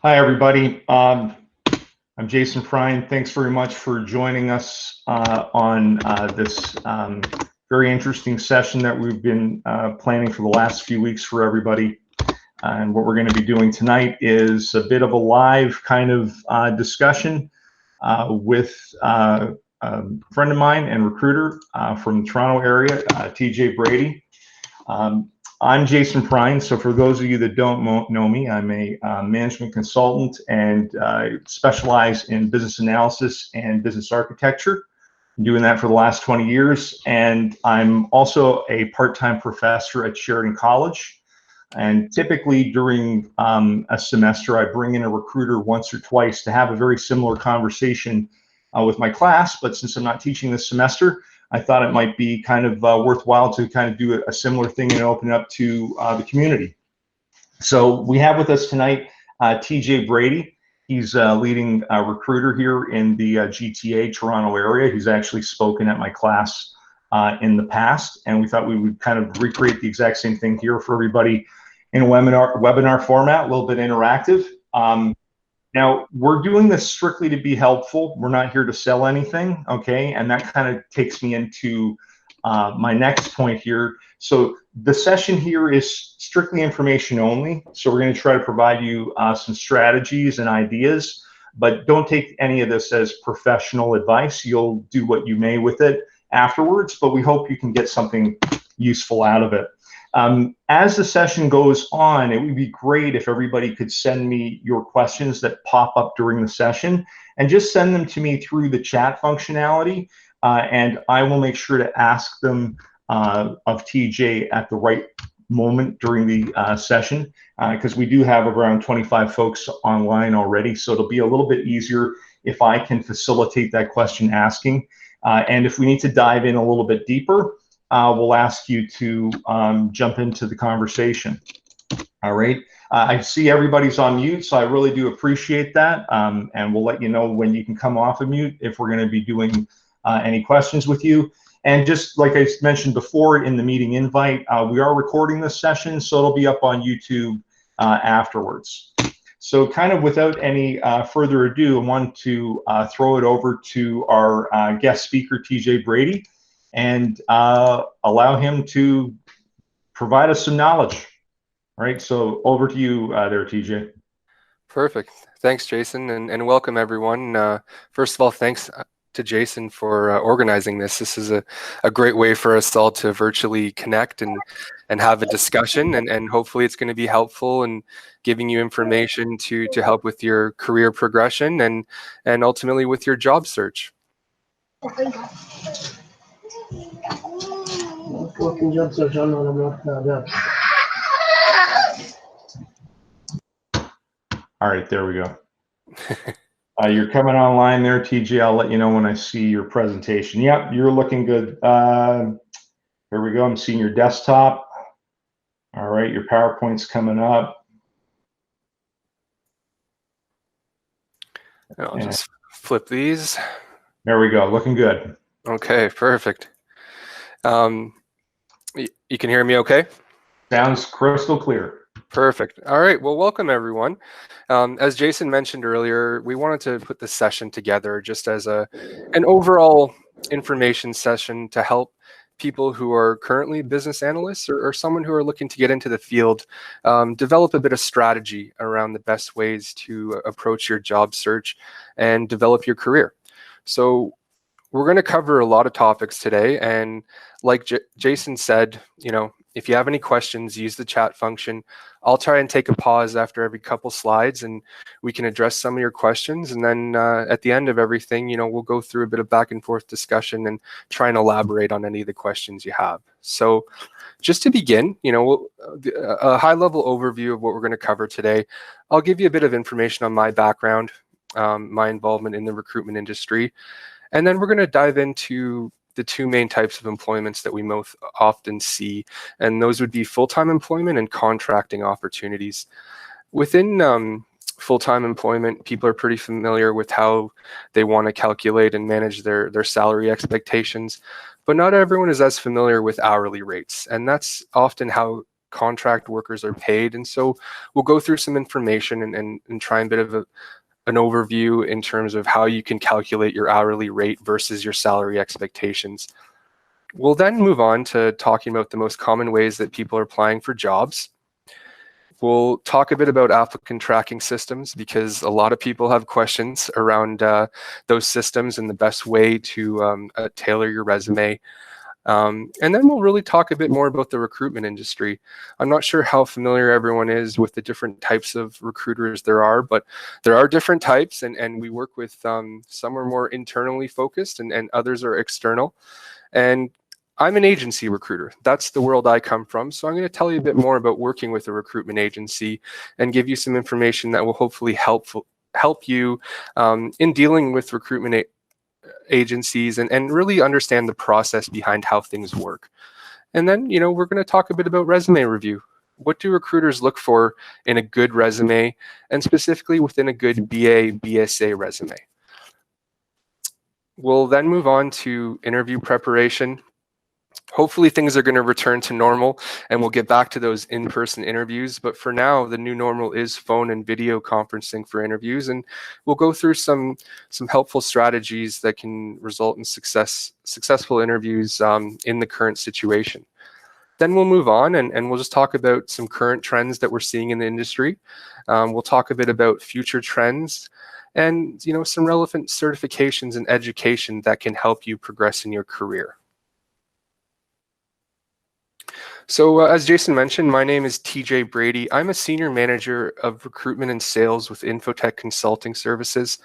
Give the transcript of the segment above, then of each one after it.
Hi, everybody. I'm Jason Prine. Thanks very much for joining us on this very interesting session that we've been planning for the last few weeks for everybody. And what we're going to be doing tonight is a bit of a live kind of discussion with a friend of mine and recruiter from the Toronto area, TJ Brady. I'm Jason Prine, so for those of you that don't know me, I'm a management consultant and specialize in business analysis and business architecture. I'm doing that for the last 20 years, and I'm also a part-time professor at Sheridan College. And typically during a semester, I bring in a recruiter once or twice to have a very similar conversation with my class, but since I'm not teaching this semester, I thought it might be kind of worthwhile to kind of do a similar thing and open it up to the community. So we have with us tonight TJ Brady. He's a leading recruiter here in the GTA Toronto area. He's actually spoken at my class in the past, and we thought we would kind of recreate the exact same thing here for everybody in a webinar format, a little bit interactive. Now, we're doing this strictly to be helpful. We're not here to sell anything, okay? And that kind of takes me into my next point here. So the session here is strictly information only. So we're going to try to provide you some strategies and ideas, but don't take any of this as professional advice. You'll do what you may with it afterwards, but we hope you can get something useful out of it. As the session goes on, it would be great if everybody could send me your questions that pop up during the session and just send them to me through the chat functionality, and I will make sure to ask them of TJ at the right moment during the session, because we do have around 25 folks online already, so it'll be a little bit easier if I can facilitate that question asking. And if we need to dive in a little bit deeper, we'll ask you to jump into the conversation. All right. I see everybody's on mute, so I really do appreciate that. And we'll let you know when you can come off of mute if we're going to be doing any questions with you. And just like I mentioned before in the meeting invite, we are recording this session, so it'll be up on YouTube afterwards. So kind of without any further ado, I want to throw it over to our guest speaker, TJ Brady, and allow him to provide us some knowledge. All right, so over to you there, TJ. Perfect. Thanks, Jason, and welcome everyone. First of all, thanks to Jason for organizing this. This is a great way for us all to virtually connect and have a discussion, and hopefully it's going to be helpful and giving you information to help with your career progression and ultimately with your job search. All right, there we go. You're coming online there, TJ. I'll let you know when I see your presentation. Yep, you're looking good. There we go. I'm seeing your desktop. All right, your PowerPoint's coming up. I'll just flip these. There we go. Looking good. Okay, perfect. You can hear me okay? Sounds crystal clear. Perfect. All right. Well, welcome everyone. As Jason mentioned earlier, we wanted to put this session together just as an overall information session to help people who are currently business analysts or someone who are looking to get into the field, develop a bit of strategy around the best ways to approach your job search and develop your career. So we're going to cover a lot of topics today, and like Jason said, if you have any questions, use the chat function. I'll try and take a pause after every couple slides, and we can address some of your questions. And then at the end of everything, we'll go through a bit of back and forth discussion and try and elaborate on any of the questions you have. So just to begin, a high-level overview of what we're going to cover today. I'll give you a bit of information on my background, my involvement in the recruitment industry, and then we're going to dive into the two main types of employments that we most often see, and those would be full-time employment and contracting opportunities. Within full-time employment, people are pretty familiar with how they want to calculate and manage their salary expectations, but not everyone is as familiar with hourly rates, and that's often how contract workers are paid. And so we'll go through some information and try a bit of an overview in terms of how you can calculate your hourly rate versus your salary expectations. We'll then move on to talking about the most common ways that people are applying for jobs. We'll talk a bit about applicant tracking systems because a lot of people have questions around those systems and the best way to tailor your resume. And then we'll really talk a bit more about the recruitment industry. I'm not sure how familiar everyone is with the different types of recruiters there are, but there are different types, and we work with some are more internally focused and others are external. And I'm an agency recruiter. That's the world I come from. So I'm going to tell you a bit more about working with a recruitment agency and give you some information that will hopefully help you in dealing with recruitment agencies and really understand the process behind how things work. And then, we're going to talk a bit about resume review. What do recruiters look for in a good resume, and specifically within a good BA, BSA resume? We'll then move on to interview preparation. Hopefully things are going to return to normal and we'll get back to those in-person interviews. But for now, the new normal is phone and video conferencing for interviews. And we'll go through some helpful strategies that can result in successful interviews in the current situation. Then we'll move on and we'll just talk about some current trends that we're seeing in the industry. We'll talk a bit about future trends and some relevant certifications and education that can help you progress in your career. So as Jason mentioned, my name is TJ Brady. I'm a senior manager of recruitment and sales with Infotech Consulting Services.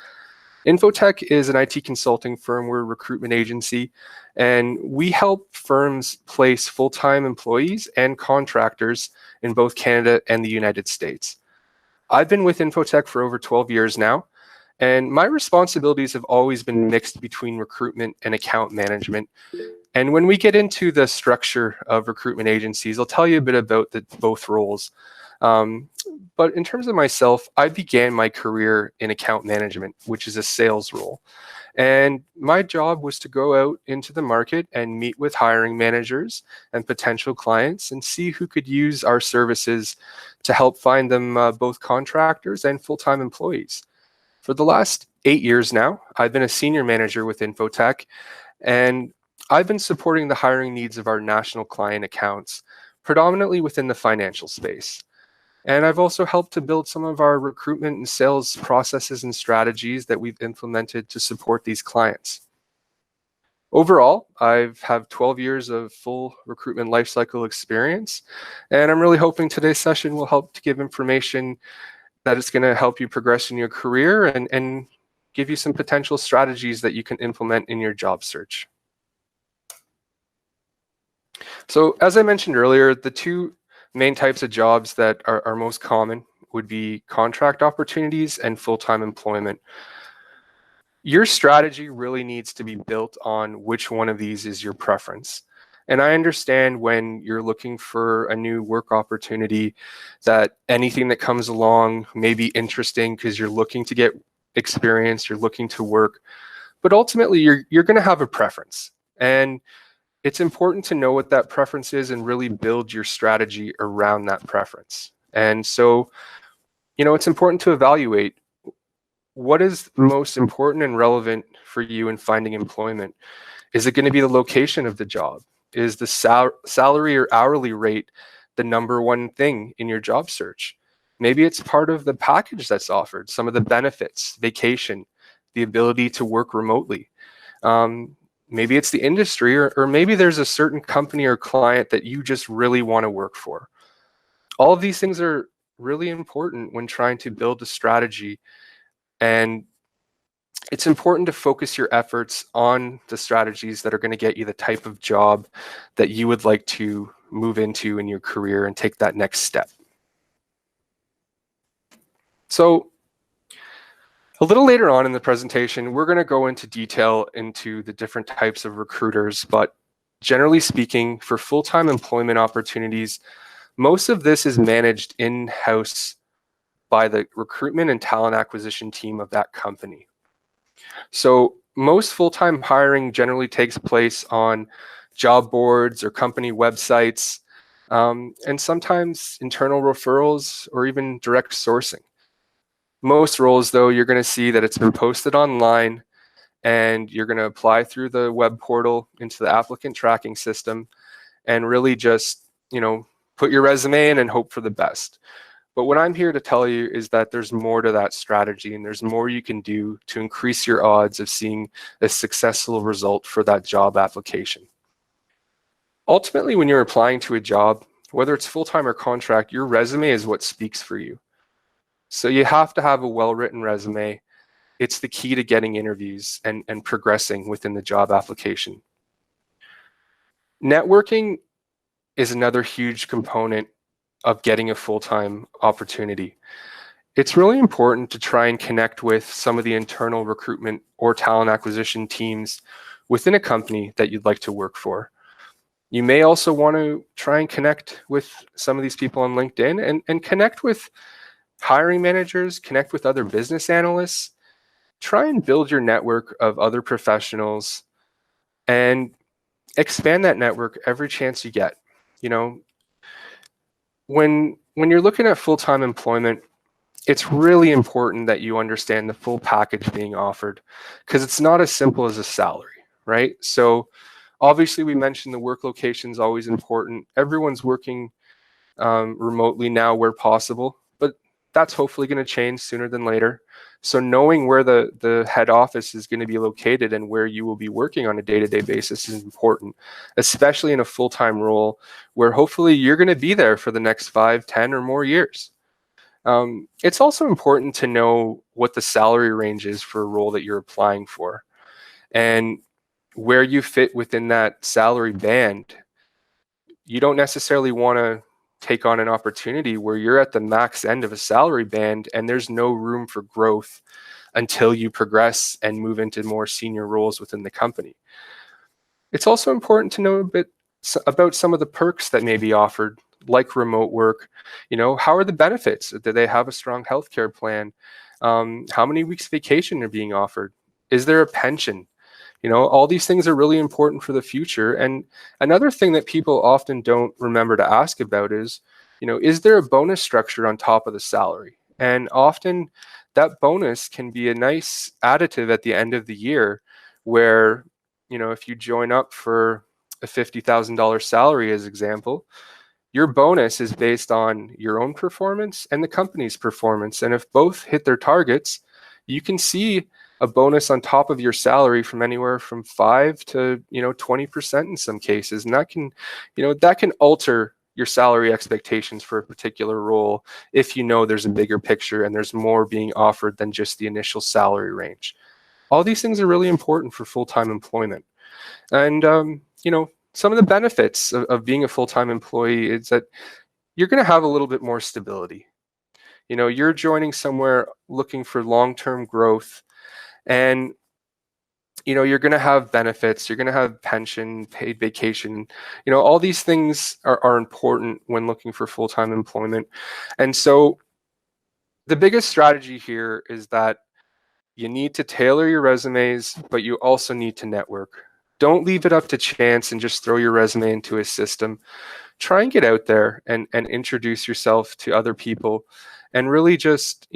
Infotech is an IT consulting firm. We're a recruitment agency, and we help firms place full-time employees and contractors in both Canada and the United States. I've been with Infotech for over 12 years now, and my responsibilities have always been mixed between recruitment and account management. And when we get into the structure of recruitment agencies, I'll tell you a bit about both roles. But in terms of myself, I began my career in account management, which is a sales role. And my job was to go out into the market and meet with hiring managers and potential clients and see who could use our services to help find them both contractors and full-time employees. For the last 8 years now, I've been a senior manager with Infotech, and I've been supporting the hiring needs of our national client accounts, predominantly within the financial space. And I've also helped to build some of our recruitment and sales processes and strategies that we've implemented to support these clients. Overall, I have 12 years of full recruitment lifecycle experience, and I'm really hoping today's session will help to give information that is going to help you progress in your career and give you some potential strategies that you can implement in your job search. So as I mentioned earlier, the two main types of jobs that are most common would be contract opportunities and full-time employment. Your strategy really needs to be built on which one of these is your preference. And I understand when you're looking for a new work opportunity that anything that comes along may be interesting because you're looking to get experience, you're looking to work, but ultimately you're going to have a preference. And it's important to know what that preference is and really build your strategy around that preference. And so, it's important to evaluate what is most important and relevant for you in finding employment. Is it going to be the location of the job? Is the salary or hourly rate the number one thing in your job search? Maybe it's part of the package that's offered, some of the benefits, vacation, the ability to work remotely. Maybe it's the industry, or maybe there's a certain company or client that you just really want to work for. All of these things are really important when trying to build a strategy, and it's important to focus your efforts on the strategies that are going to get you the type of job that you would like to move into in your career and take that next step. So a little later on in the presentation, we're going to go into detail into the different types of recruiters, but generally speaking, for full-time employment opportunities, most of this is managed in-house by the recruitment and talent acquisition team of that company. So most full-time hiring generally takes place on job boards or company websites, and sometimes internal referrals or even direct sourcing. Most roles, though, you're going to see that it's been posted online, and you're going to apply through the web portal into the applicant tracking system and really just, put your resume in and hope for the best. But what I'm here to tell you is that there's more to that strategy, and there's more you can do to increase your odds of seeing a successful result for that job application. Ultimately, when you're applying to a job, whether it's full-time or contract, your resume is what speaks for you. So you have to have a well-written resume. It's the key to getting interviews and progressing within the job application. Networking is another huge component of getting a full-time opportunity. It's really important to try and connect with some of the internal recruitment or talent acquisition teams within a company that you'd like to work for. You may also want to try and connect with some of these people on LinkedIn and connect with hiring managers, connect with other business analysts, try and build your network of other professionals and expand that network every chance you get. When you're looking at full-time employment, it's really important that you understand the full package being offered, because it's not as simple as a salary, right? So obviously we mentioned the work location is always important. Everyone's working remotely now where possible, but that's hopefully going to change sooner than later. So knowing where the head office is going to be located and where you will be working on a day-to-day basis is important, especially in a full-time role where hopefully you're going to be there for the next 5, 10 or more years. It's also important to know what the salary range is for a role that you're applying for and where you fit within that salary band. You don't necessarily want to take on an opportunity where you're at the max end of a salary band and there's no room for growth until you progress and move into more senior roles within the company. It's also important to know a bit about some of the perks that may be offered, like remote work. How are the benefits? Do they have a strong healthcare plan? How many weeks vacation are being offered? Is there a pension? All these things are really important for the future. And another thing that people often don't remember to ask about is there a bonus structure on top of the salary? And often that bonus can be a nice additive at the end of the year where, if you join up for a $50,000 salary, as example, your bonus is based on your own performance and the company's performance. And if both hit their targets, you can see a bonus on top of your salary from anywhere from 5 to 20% in some cases, and that can alter your salary expectations for a particular role if there's a bigger picture and there's more being offered than just the initial salary range. All these things are really important for full-time employment, and some of the benefits of being a full-time employee is that you're going to have a little bit more stability. You're joining somewhere looking for long-term growth. And, you're going to have benefits, you're going to have pension, paid vacation, all these things are important when looking for full-time employment. And so the biggest strategy here is that you need to tailor your resumes, but you also need to network. Don't leave it up to chance and just throw your resume into a system. Try and get out there and introduce yourself to other people and really just,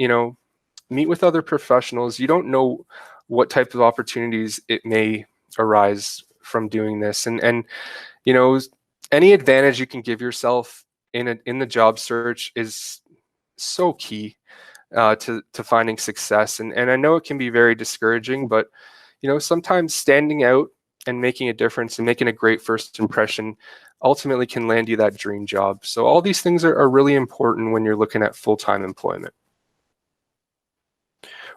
meet with other professionals. You don't know what type of opportunities it may arise from doing this, and any advantage you can give yourself in the job search is so key to finding success. And I know it can be very discouraging, but sometimes standing out and making a difference and making a great first impression ultimately can land you that dream job. So all these things are really important when you're looking at full-time employment.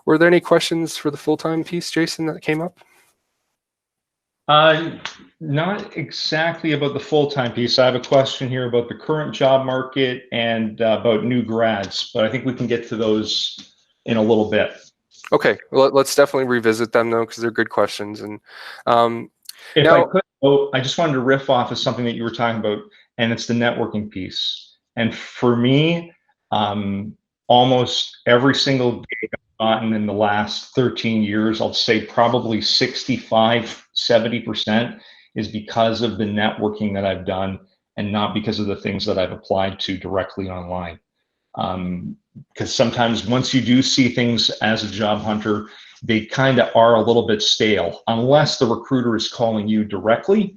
Were there any questions for the full-time piece, Jason, that came up? Not exactly about the full-time piece. I have a question here about the current job market and about new grads, but I think we can get to those in a little bit. Okay, well, let's definitely revisit them though, because they're good questions. And if I could, I just wanted to riff off of something that you were talking about, and it's the networking piece. And for me, almost every single day gotten in the last 13 years, I'll say probably 65, 70% is because of the networking that I've done and not because of the things that I've applied to directly online. Because sometimes once you do see things as a job hunter, they kind of are a little bit stale, unless the recruiter is calling you directly.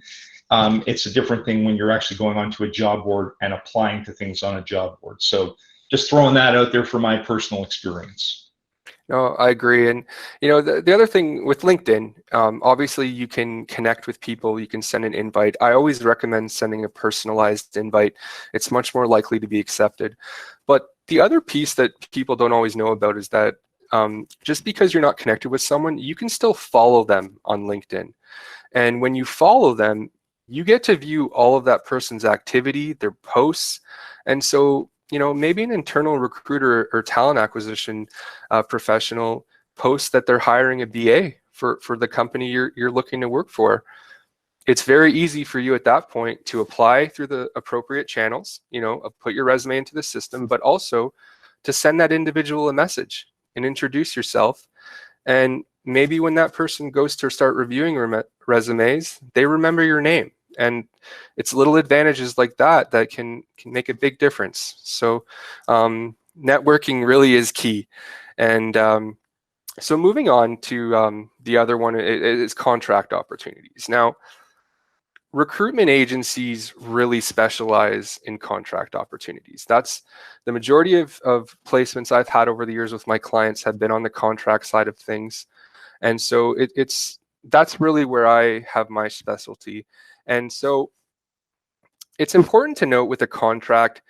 It's a different thing when you're actually going onto a job board and applying to things on a job board. So just throwing that out there for my personal experience. No, I agree. And, the other thing with LinkedIn, obviously you can connect with people, you can send an invite. I always recommend sending a personalized invite. It's much more likely to be accepted. But the other piece that people don't always know about is that just because you're not connected with someone, you can still follow them on LinkedIn. And when you follow them, you get to view all of that person's activity, their posts. And so, maybe an internal recruiter or talent acquisition professional posts that they're hiring a BA for the company you're looking to work for. It's very easy for you at that point to apply through the appropriate channels, put your resume into the system, but also to send that individual a message and introduce yourself. And maybe when that person goes to start reviewing resumes, they remember your name. And it's little advantages like that that can make a big difference. So networking really is key. And so moving on to the other one is contract opportunities. Now, recruitment agencies really specialize in contract opportunities. That's the majority of placements I've had over the years with my clients have been on the contract side of things. And so that's really where I have my specialty. And so it's important to note with a contract,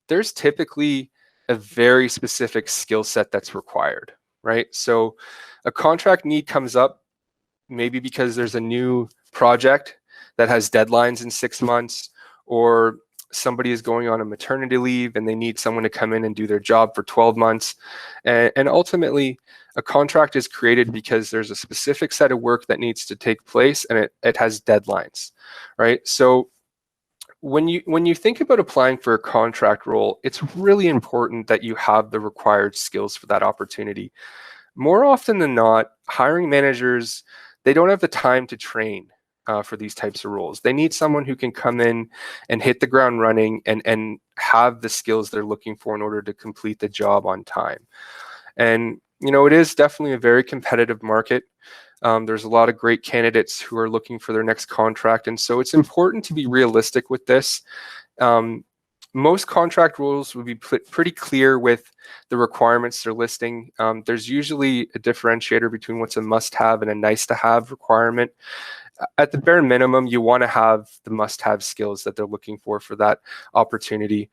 there's typically a very specific skill set that's required, right? So a contract need comes up maybe because there's a new project that has deadlines in 6 months, or somebody is going on a maternity leave and they need someone to come in and do their job for 12 months. And ultimately, a contract is created because there's a specific set of work that needs to take place, and it has deadlines, right? So when you think about applying for a contract role, it's really important that you have the required skills for that opportunity. More often than not, hiring managers, they don't have the time to train for these types of roles. They need someone who can come in and hit the ground running and have the skills they're looking for in order to complete the job on time. And it is definitely a very competitive market. There's a lot of great candidates who are looking for their next contract. And so it's important to be realistic with this. Most contract rules would be pretty clear with the requirements they're listing. There's usually a differentiator between what's a must-have and a nice-to-have requirement. At the bare minimum, you want to have the must-have skills that they're looking for that opportunity.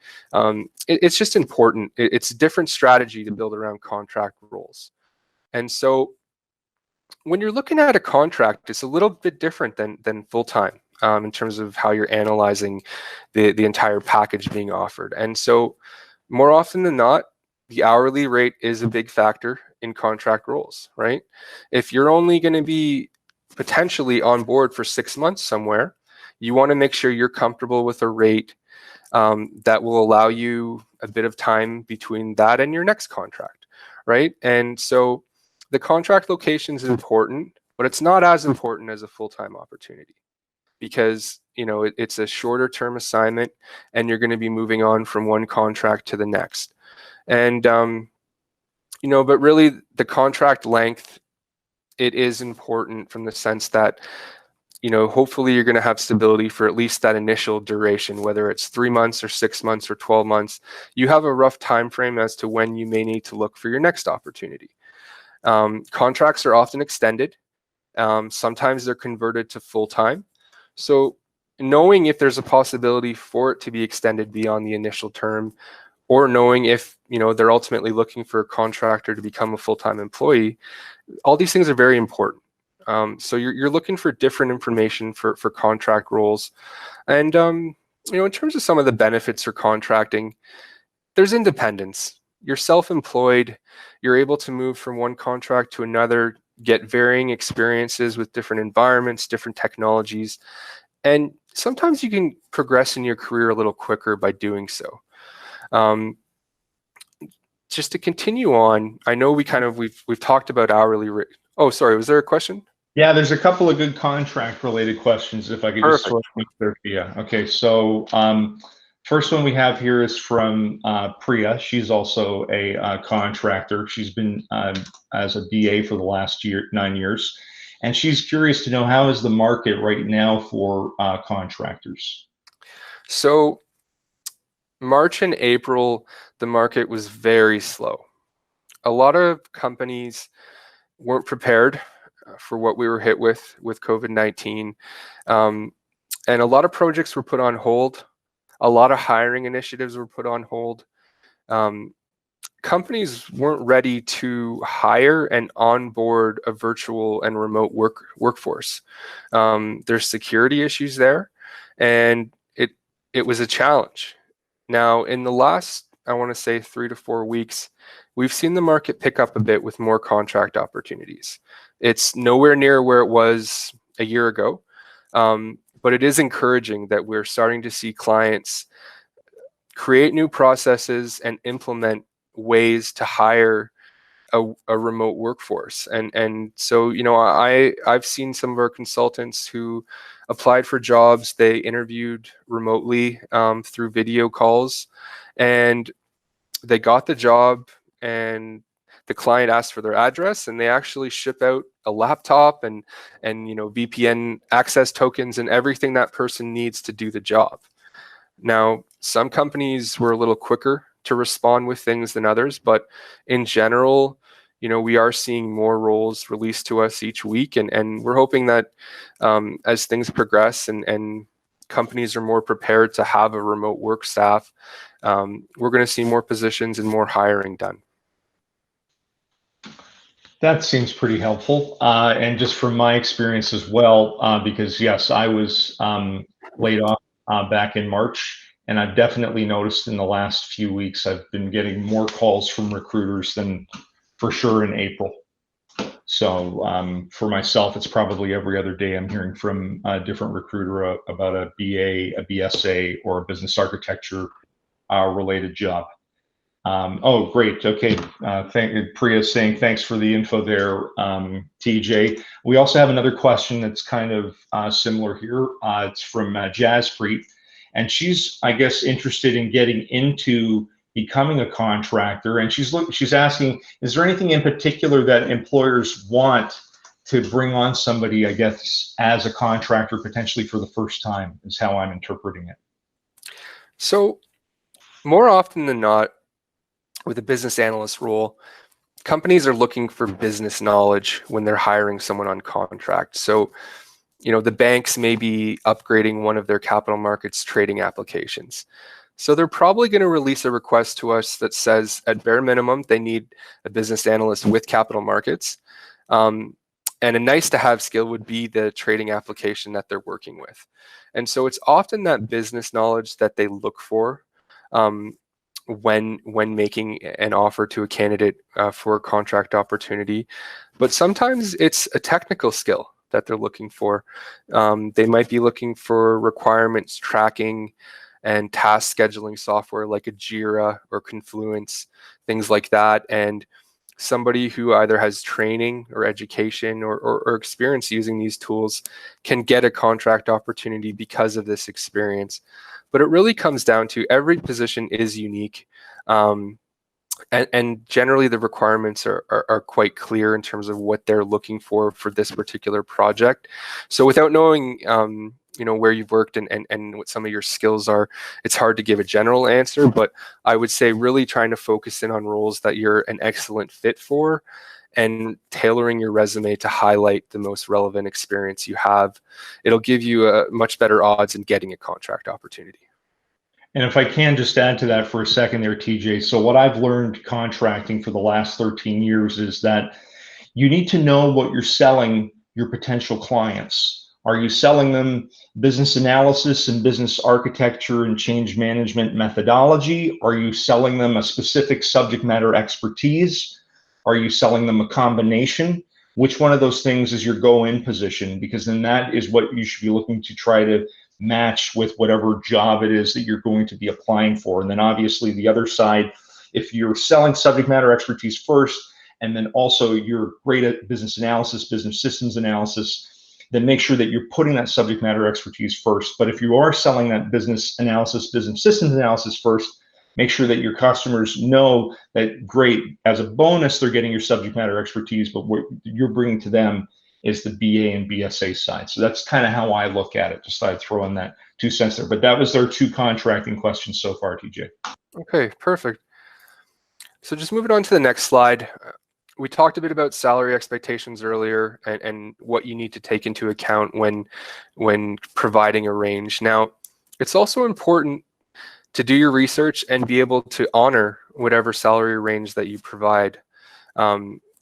It's just important. It's a different strategy to build around contract roles. And so when you're looking at a contract, it's a little bit different than full-time in terms of how you're analyzing the entire package being offered. And so more often than not, the hourly rate is a big factor in contract roles, right? If you're only going to be potentially on board for 6 months somewhere, you want to make sure you're comfortable with a rate that will allow you a bit of time between that and your next contract, right? And so the contract location is important, but it's not as important as a full-time opportunity, because it's a shorter term assignment and you're going to be moving on from one contract to the next. And but really the contract length, it is important from the sense that hopefully you're going to have stability for at least that initial duration, whether it's 3 months or 6 months or 12 months. You have a rough time frame as to when you may need to look for your next opportunity. Contracts are often extended. Sometimes they're converted to full-time. So knowing if there's a possibility for it to be extended beyond the initial term, or knowing if they're ultimately looking for a contractor to become a full-time employee, all these things are very important. So you're looking for different information for contract roles. And in terms of some of the benefits for contracting, there's independence. You're self-employed. You're able to move from one contract to another, get varying experiences with different environments, different technologies. And sometimes you can progress in your career a little quicker by doing so. Just to continue on, I know we've talked about hourly rate. Oh, sorry, was there a question? Yeah, there's a couple of good contract-related questions, if I could just Perfect. throw them out there for you. Okay, so first one we have here is from Priya. She's also a contractor. She's been as a BA for the last 9 years, and she's curious to know, how is the market right now for contractors? So March and April, the market was very slow. A lot of companies weren't prepared for what we were hit with COVID-19. And a lot of projects were put on hold. A lot of hiring initiatives were put on hold. Companies weren't ready to hire and onboard a virtual and remote workforce. There's security issues there, and it was a challenge. Now, in the last, I want to say 3 to 4 weeks, we've seen the market pick up a bit with more contract opportunities. It's nowhere near where it was a year ago, but it is encouraging that we're starting to see clients create new processes and implement ways to hire a remote workforce. And so, I've seen some of our consultants who applied for jobs. They interviewed remotely through video calls, and they got the job, and the client asked for their address, and they actually ship out a laptop and VPN access tokens and everything that person needs to do the job. Now, some companies were a little quicker to respond with things than others, but in general, we are seeing more roles released to us each week, and we're hoping that as things progress and companies are more prepared to have a remote work staff, we're going to see more positions and more hiring done. That seems pretty helpful. And just from my experience as well, because yes, I was laid off back in March, and I've definitely noticed in the last few weeks, I've been getting more calls from recruiters than for sure in April. So for myself, it's probably every other day I'm hearing from a different recruiter about a BA, a BSA, or a business architecture related job. Oh, great. Okay. Priya saying thanks for the info there, TJ. We also have another question that's kind of similar here. It's from Jazzpreet, and she's, I guess, interested in getting into becoming a contractor. And she's asking, is there anything in particular that employers want to bring on somebody, I guess, as a contractor potentially for the first time, is how I'm interpreting it. So more often than not, with a business analyst role, companies are looking for business knowledge when they're hiring someone on contract. So, the banks may be upgrading one of their capital markets trading applications. So they're probably going to release a request to us that says, at bare minimum, they need a business analyst with capital markets. And a nice to have skill would be the trading application that they're working with. And so it's often that business knowledge that they look for when making an offer to a candidate for a contract opportunity. But sometimes it's a technical skill that they're looking for. They might be looking for requirements tracking and task scheduling software like a Jira or Confluence, things like that. And somebody who either has training or education or experience using these tools can get a contract opportunity because of this experience. But it really comes down to every position is unique. And generally the requirements are quite clear in terms of what they're looking for this particular project. So without knowing where you've worked and what some of your skills are, it's hard to give a general answer, but I would say really trying to focus in on roles that you're an excellent fit for and tailoring your resume to highlight the most relevant experience you have. It'll give you a much better odds in getting a contract opportunity. And if I can just add to that for a second there, TJ. So what I've learned contracting for the last 13 years is that you need to know what you're selling your potential clients. Are you selling them business analysis and business architecture and change management methodology? Are you selling them a specific subject matter expertise? Are you selling them a combination? Which one of those things is your go-in position? Because then that is what you should be looking to try to match with whatever job it is that you're going to be applying for. And then obviously the other side, if you're selling subject matter expertise first and then also you're great at business analysis, business systems analysis, then make sure that you're putting that subject matter expertise first. But if you are selling that business analysis, business systems analysis first, make sure that your customers know that, great, as a bonus, they're getting your subject matter expertise, but what you're bringing to them is the BA and BSA side. So that's kind of how I look at it. Just thought I'd throw in that 2 cents there. But that was their 2 contracting questions so far, TJ. Okay, perfect. So just moving on to the next slide. We talked a bit about salary expectations earlier and what you need to take into account when providing a range. Now, it's also important to do your research and be able to honor whatever salary range that you provide.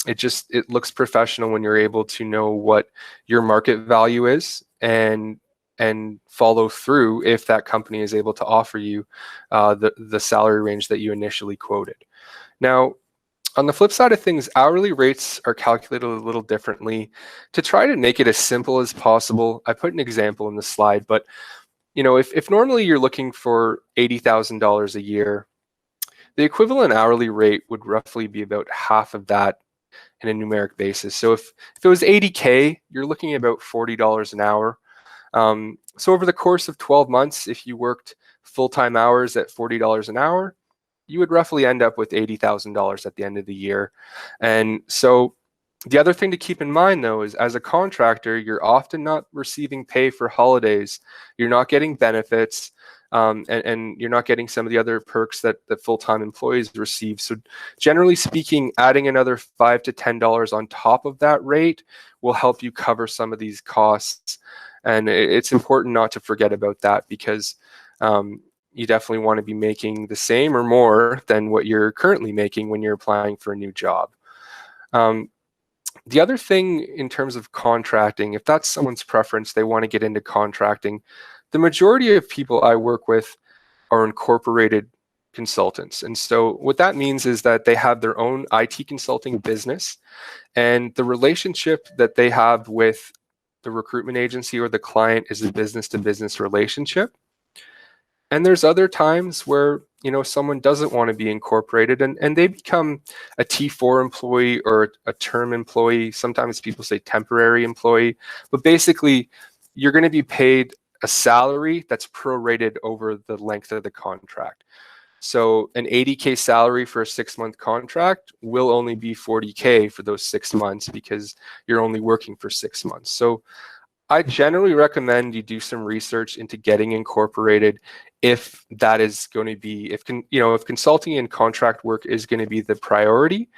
It looks professional when you're able to know what your market value is and follow through if that company is able to offer you the salary range that you initially quoted. Now, on the flip side of things, hourly rates are calculated a little differently. To try to make it as simple as possible, I put an example in the slide, but if normally you're looking for $80,000 a year, the equivalent hourly rate would roughly be about half of that in a numeric basis. So if it was 80K, you're looking at about $40 an hour. So over the course of 12 months, if you worked full-time hours at $40 an hour, you would roughly end up with $80,000 at the end of the year. And so the other thing to keep in mind, though, is as a contractor, you're often not receiving pay for holidays. You're not getting benefits, and you're not getting some of the other perks that full-time employees receive. So generally speaking, adding another $5 to $10 on top of that rate will help you cover some of these costs. And it's important not to forget about that, because you definitely want to be making the same or more than what you're currently making when you're applying for a new job. The other thing in terms of contracting, if that's someone's preference, they want to get into contracting, the majority of people I work with are incorporated consultants. And so what that means is that they have their own IT consulting business, and the relationship that they have with the recruitment agency or the client is a business-to-business relationship. And there's other times where someone doesn't want to be incorporated and they become a T4 employee or a term employee. Sometimes people say temporary employee, but basically you're going to be paid a salary that's prorated over the length of the contract. So an 80K salary for a 6-month contract will only be 40K for those 6 months because you're only working for 6 months. So I generally recommend you do some research into getting incorporated if that is going to be, if consulting and contract work is going to be the priority.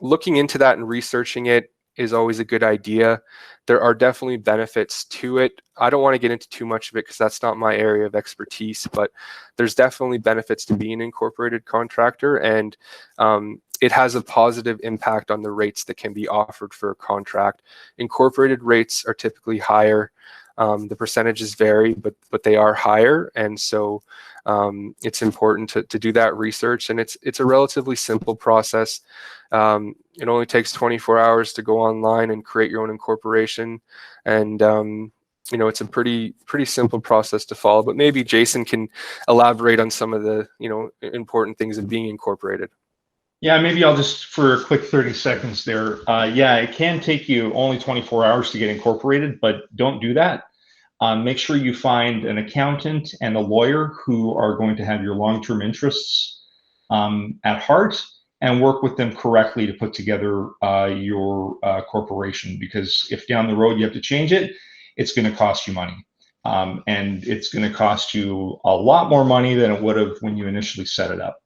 Looking into that and researching it is always a good idea. There are definitely benefits to it. I don't want to get into too much of it because that's not my area of expertise, but there's definitely benefits to being an incorporated contractor, and it has a positive impact on the rates that can be offered for a contract. Incorporated rates are typically higher. The percentages vary, but they are higher, and so it's important to do that research. And it's a relatively simple process. It only takes 24 hours to go online and create your own incorporation, and it's a pretty simple process to follow. But maybe Jason can elaborate on some of the important things of being incorporated. Yeah, maybe I'll just, for a quick 30 seconds there. Yeah, it can take you only 24 hours to get incorporated, but don't do that. Make sure you find an accountant and a lawyer who are going to have your long-term interests at heart, and work with them correctly to put together your corporation. Because if down the road you have to change it, it's going to cost you money. And it's going to cost you a lot more money than it would have when you initially set it up.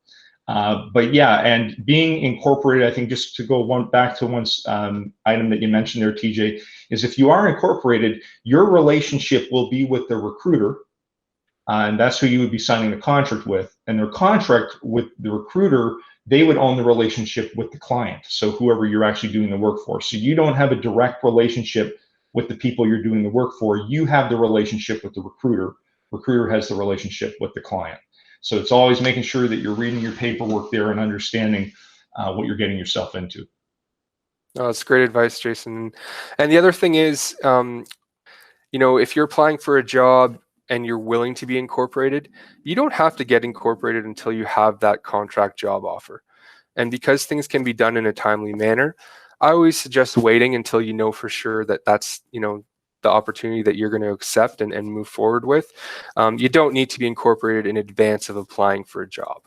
But yeah, and being incorporated, I think, just to go back to one item that you mentioned there, TJ, is if you are incorporated, your relationship will be with the recruiter, and that's who you would be signing the contract with. And their contract with the recruiter, they would own the relationship with the client, so whoever you're actually doing the work for. So you don't have a direct relationship with the people you're doing the work for. You have the relationship with the recruiter. Recruiter has the relationship with the client. So it's always making sure that you're reading your paperwork there and understanding what you're getting yourself into. Oh, that's great advice, Jason. And the other thing is, if you're applying for a job and you're willing to be incorporated, you don't have to get incorporated until you have that contract job offer. And because things can be done in a timely manner, I always suggest waiting until you know for sure that that's, the opportunity that you're going to accept and move forward with. You don't need to be incorporated in advance of applying for a job.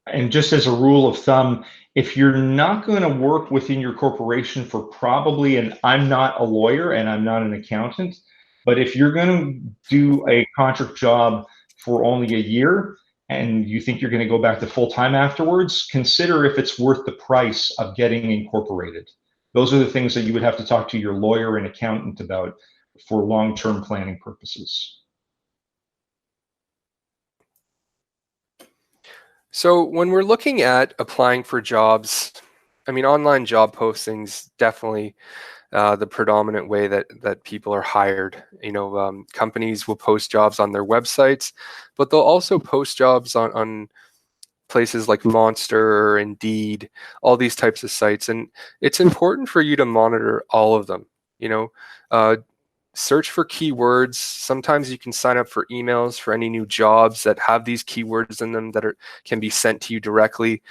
And just as a rule of thumb, if you're not going to work within your corporation for probably, and I'm not a lawyer and I'm not an accountant, but if you're going to do a contract job for only a year and you think you're going to go back to full-time afterwards, consider if it's worth the price of getting incorporated. Those are the things that you would have to talk to your lawyer and accountant about for long-term planning purposes. So when we're looking at applying for jobs, I mean, online job postings definitely the predominant way that people are hired. Companies will post jobs on their websites, but they'll also post jobs on places like Monster or Indeed, all these types of sites. And it's important for you to monitor all of them. Search for keywords. Sometimes you can sign up for emails for any new jobs that have these keywords in them that can be sent to you directly.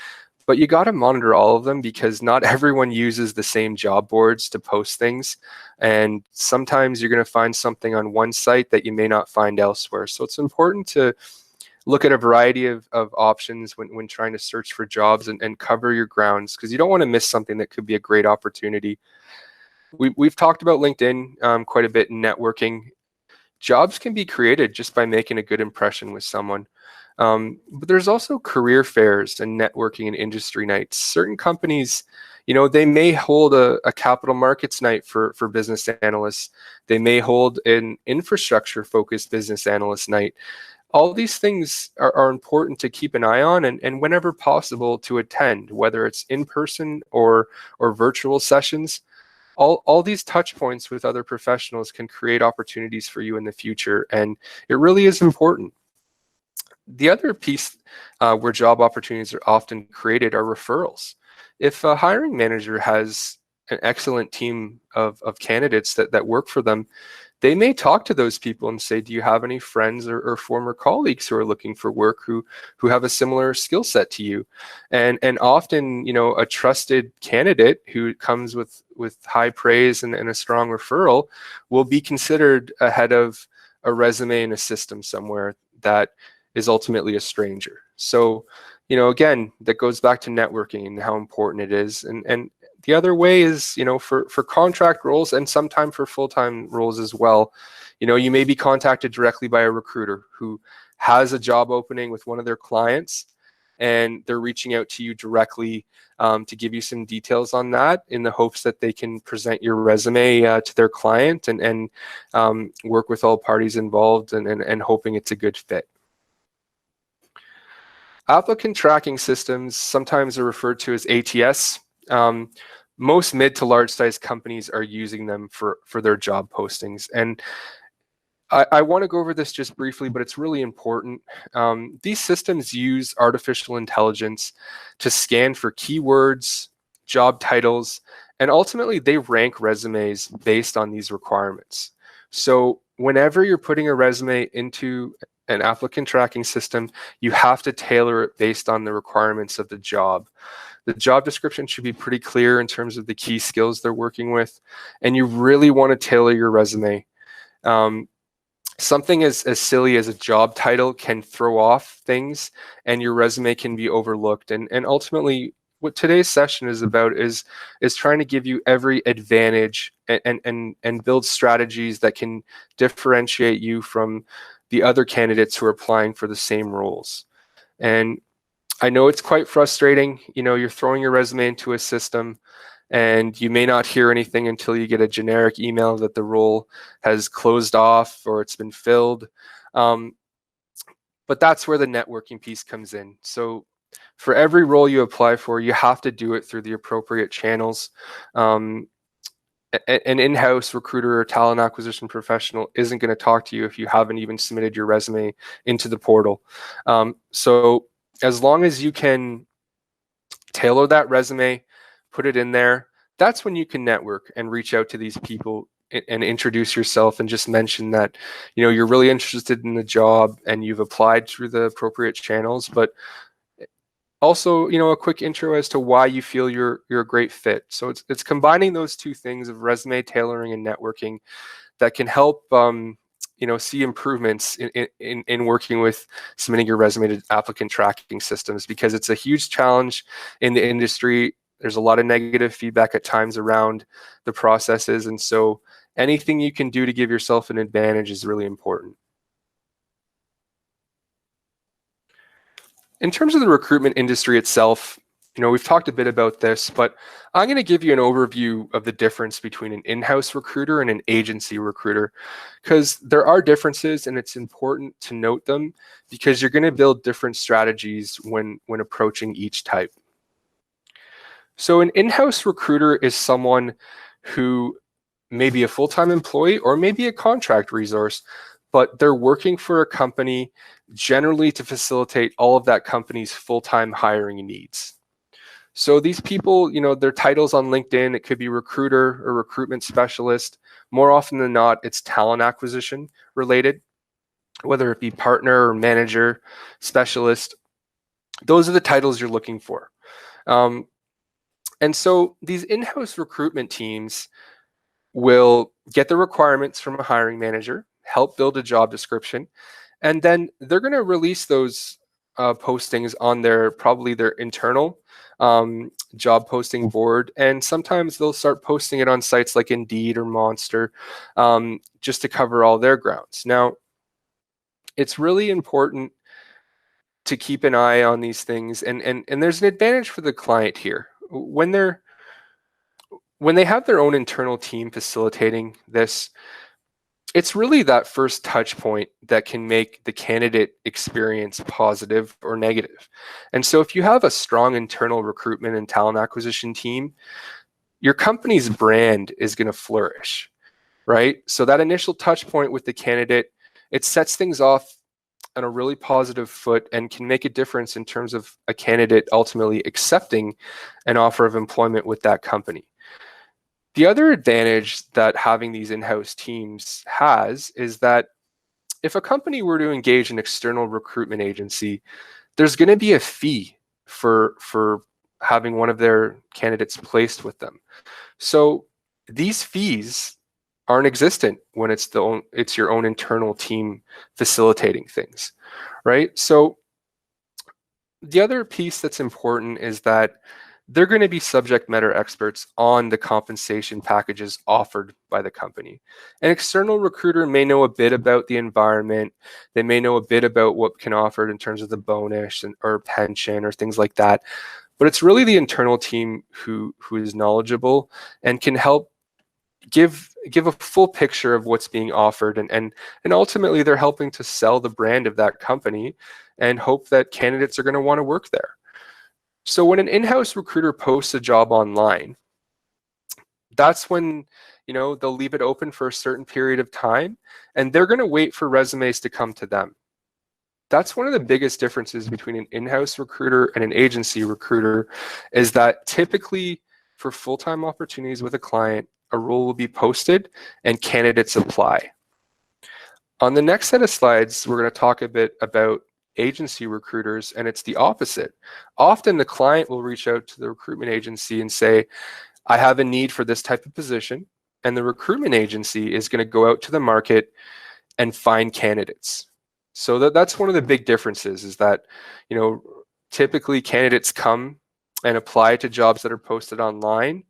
But you got to monitor all of them because not everyone uses the same job boards to post things. And sometimes you're going to find something on one site that you may not find elsewhere. So it's important to look at a variety of options when trying to search for jobs and cover your grounds, because you don't want to miss something that could be a great opportunity. We've talked about LinkedIn quite a bit in networking. Jobs can be created just by making a good impression with someone. But there's also career fairs and networking and industry nights. Certain companies, they may hold a capital markets night for business analysts. They may hold an infrastructure-focused business analyst night. All these things are important to keep an eye on and whenever possible to attend, whether it's in person or virtual sessions. All these touch points with other professionals can create opportunities for you in the future, and it really is important. The other piece where job opportunities are often created are referrals. If a hiring manager has an excellent team of candidates that work for them, they may talk to those people and say, do you have any friends or former colleagues who are looking for work who have a similar skill set to you? And often, a trusted candidate who comes with high praise and a strong referral will be considered ahead of a resume in a system somewhere that is ultimately a stranger. So, again, that goes back to networking and how important it is. And the other way is, for contract roles and sometimes for full-time roles as well, you may be contacted directly by a recruiter who has a job opening with one of their clients, and they're reaching out to you directly to give you some details on that in the hopes that they can present your resume to their client and work with all parties involved and hoping it's a good fit. Applicant tracking systems sometimes are referred to as ATS. Most mid to large size companies are using them for their job postings. And I want to go over this just briefly, but it's really important. These systems use artificial intelligence to scan for keywords, job titles, and ultimately they rank resumes based on these requirements. So whenever you're putting a resume into an applicant tracking system, you have to tailor it based on the requirements of the job. The job description should be pretty clear in terms of the key skills they're working with, and you really want to tailor your resume. Something as silly as a job title can throw off things, and your resume can be overlooked. And ultimately, what today's session is about is trying to give you every advantage and build strategies that can differentiate you from the other candidates who are applying for the same roles. And I know it's quite frustrating. You're throwing your resume into a system and you may not hear anything until you get a generic email that the role has closed off or it's been filled. But that's where the networking piece comes in. So for every role you apply for, you have to do it through the appropriate channels. An in-house recruiter or talent acquisition professional isn't going to talk to you if you haven't even submitted your resume into the portal. So as long as you can tailor that resume, put it in there, that's when you can network and reach out to these people and introduce yourself and just mention that, you're really interested in the job and you've applied through the appropriate channels, but Also, a quick intro as to why you feel you're a great fit. So it's combining those two things of resume tailoring and networking that can help see improvements in working with submitting your resume to applicant tracking systems, because it's a huge challenge in the industry. There's a lot of negative feedback at times around the processes, and so anything you can do to give yourself an advantage is really important. In terms of the recruitment industry itself, we've talked a bit about this, but I'm going to give you an overview of the difference between an in-house recruiter and an agency recruiter, because there are differences and it's important to note them, because you're going to build different strategies when approaching each type. So an in-house recruiter is someone who may be a full-time employee or maybe a contract resource, but they're working for a company generally to facilitate all of that company's full-time hiring needs. So these people, their titles on LinkedIn, it could be recruiter or recruitment specialist. More often than not, it's talent acquisition related, whether it be partner or manager, specialist. Those are the titles you're looking for. And so these in-house recruitment teams will get the requirements from a hiring manager, help build a job description, and then they're going to release those postings on probably their internal job posting board, and sometimes they'll start posting it on sites like Indeed or Monster, just to cover all their grounds. Now, it's really important to keep an eye on these things, and there's an advantage for the client here. When they have their own internal team facilitating this, it's really that first touch point that can make the candidate experience positive or negative. And so if you have a strong internal recruitment and talent acquisition team, your company's brand is going to flourish, right? So that initial touch point with the candidate, it sets things off on a really positive foot and can make a difference in terms of a candidate ultimately accepting an offer of employment with that company. The other advantage that having these in-house teams has is that if a company were to engage an external recruitment agency, there's going to be a fee for having one of their candidates placed with them. So these fees aren't existent when it's your own internal team facilitating things, right? So the other piece that's important is that they're going to be subject matter experts on the compensation packages offered by the company. An external recruiter may know a bit about the environment. They may know a bit about what can offer in terms of the bonus or pension or things like that. But it's really the internal team who is knowledgeable and can help give a full picture of what's being offered. And ultimately, they're helping to sell the brand of that company and hope that candidates are going to want to work there. So when an in-house recruiter posts a job online, that's when they'll leave it open for a certain period of time, and they're going to wait for resumes to come to them. That's one of the biggest differences between an in-house recruiter and an agency recruiter, is that typically for full-time opportunities with a client, a role will be posted and candidates apply. On the next set of slides, we're going to talk a bit about agency recruiters, and it's the opposite. Often the client will reach out to the recruitment agency and say, I have a need for this type of position, and the recruitment agency is going to go out to the market and find candidates. So that's one of the big differences, is that typically candidates come and apply to jobs that are posted online,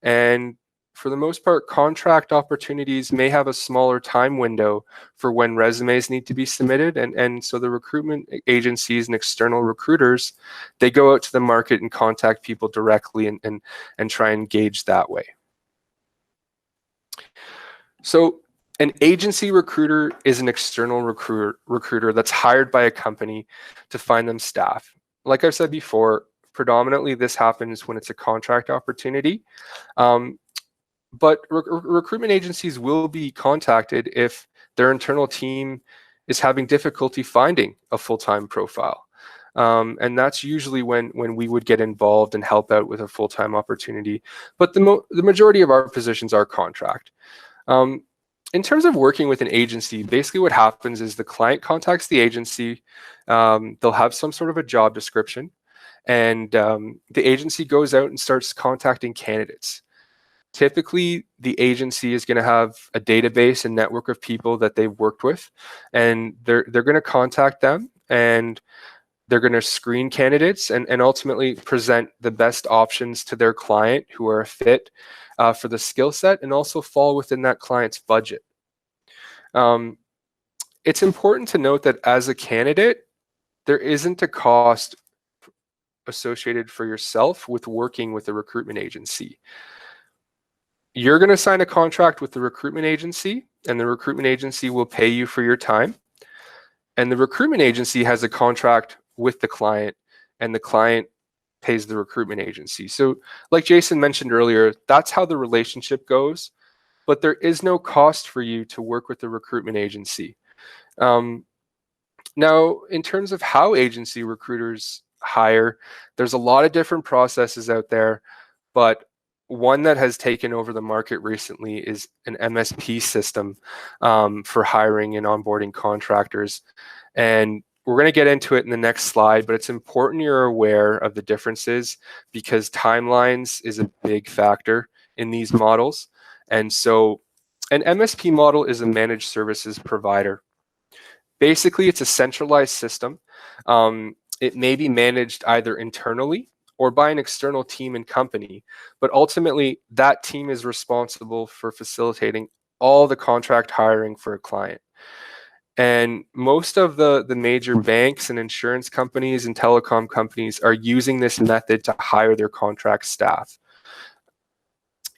and for the most part, contract opportunities may have a smaller time window for when resumes need to be submitted. And so the recruitment agencies and external recruiters, they go out to the market and contact people directly and try and engage that way. So an agency recruiter is an external recruiter that's hired by a company to find them staff. Like I've said before, predominantly this happens when it's a contract opportunity. But recruitment agencies will be contacted if their internal team is having difficulty finding a full-time profile. And that's usually when we would get involved and help out with a full-time opportunity. But the majority of our positions are contract. In terms of working with an agency, basically what happens is the client contacts the agency. They'll have some sort of a job description. and the agency goes out and starts contacting candidates. Typically, the agency is going to have a database and network of people that they've worked with, and they're going to contact them, and they're going to screen candidates and ultimately present the best options to their client who are a fit for the skill set and also fall within that client's budget. It's important to note that as a candidate, there isn't a cost associated for yourself with working with a recruitment agency. You're going to sign a contract with the recruitment agency, and the recruitment agency will pay you for your time. And the recruitment agency has a contract with the client, and the client pays the recruitment agency. So like Jason mentioned earlier, that's how the relationship goes, but there is no cost for you to work with the recruitment agency. Now, in terms of how agency recruiters hire, there's a lot of different processes out there, but one that has taken over the market recently is an MSP system for hiring and onboarding contractors. And we're going to get into it in the next slide, but it's important you're aware of the differences because timelines is a big factor in these models. And so an MSP model is a managed services provider. Basically, it's a centralized system. It may be managed either internally or by an external team and company, but ultimately that team is responsible for facilitating all the contract hiring for a client. And most of the major banks and insurance companies and telecom companies are using this method to hire their contract staff.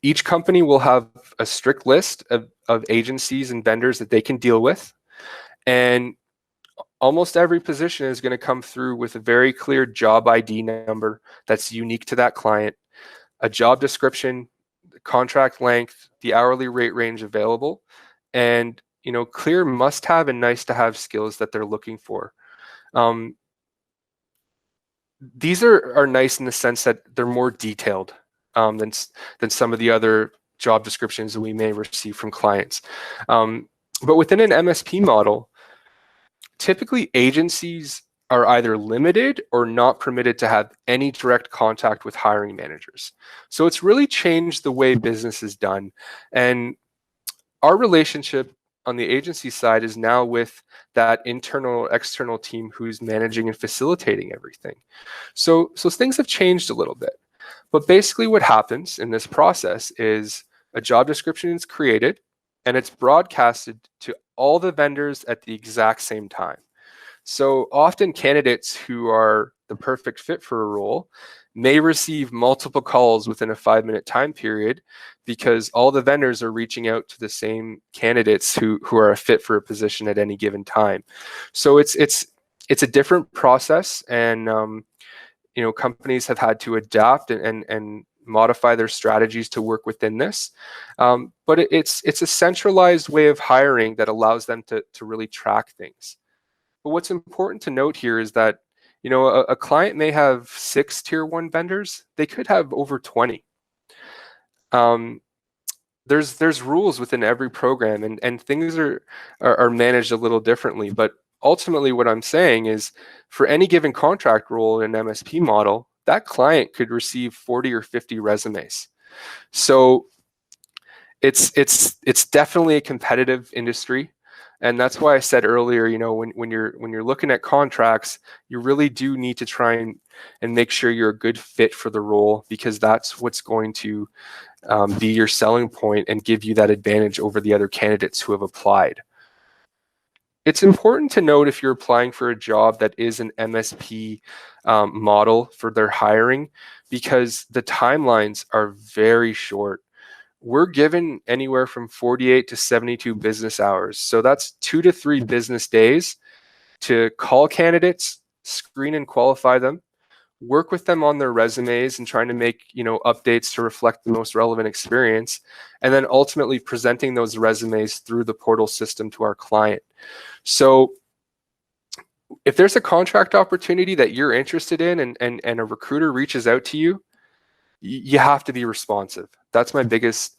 Each company will have a strict list of agencies and vendors that they can deal with. And almost every position is going to come through with a very clear job ID number that's unique to that client, a job description, the contract length, the hourly rate range available, and clear must-have and nice-to-have skills that they're looking for. These are nice in the sense that they're more detailed than some of the other job descriptions that we may receive from clients. But within an MSP model, typically agencies are either limited or not permitted to have any direct contact with hiring managers. So it's really changed the way business is done. And our relationship on the agency side is now with that internal external team who's managing and facilitating everything. So things have changed a little bit. But basically what happens in this process is a job description is created and it's broadcasted to all the vendors at the exact same time. So often candidates who are the perfect fit for a role may receive multiple calls within a 5-minute time period because all the vendors are reaching out to the same candidates who are a fit for a position at any given time. So it's a different process, and companies have had to adapt and modify their strategies to work within this. But it's a centralized way of hiring that allows them to really track things. But what's important to note here is that a client may have 6 tier 1 vendors. They could have over 20. There's rules within every program, and things are managed a little differently. But ultimately, what I'm saying is, for any given contract role in an MSP model, that client could receive 40 or 50 resumes. So it's definitely a competitive industry. And that's why I said earlier, when you're looking at contracts, you really do need to try and make sure you're a good fit for the role, because that's what's going to be your selling point and give you that advantage over the other candidates who have applied. It's important to note, if you're applying for a job that is an MSP model for their hiring, because the timelines are very short. We're given anywhere from 48 to 72 business hours. So that's 2 to 3 business days to call candidates, screen and qualify them, work with them on their resumes and trying to make updates to reflect the most relevant experience, and then ultimately presenting those resumes through the portal system to our client. So if there's a contract opportunity that you're interested in and a recruiter reaches out to you, you have to be responsive. That's my biggest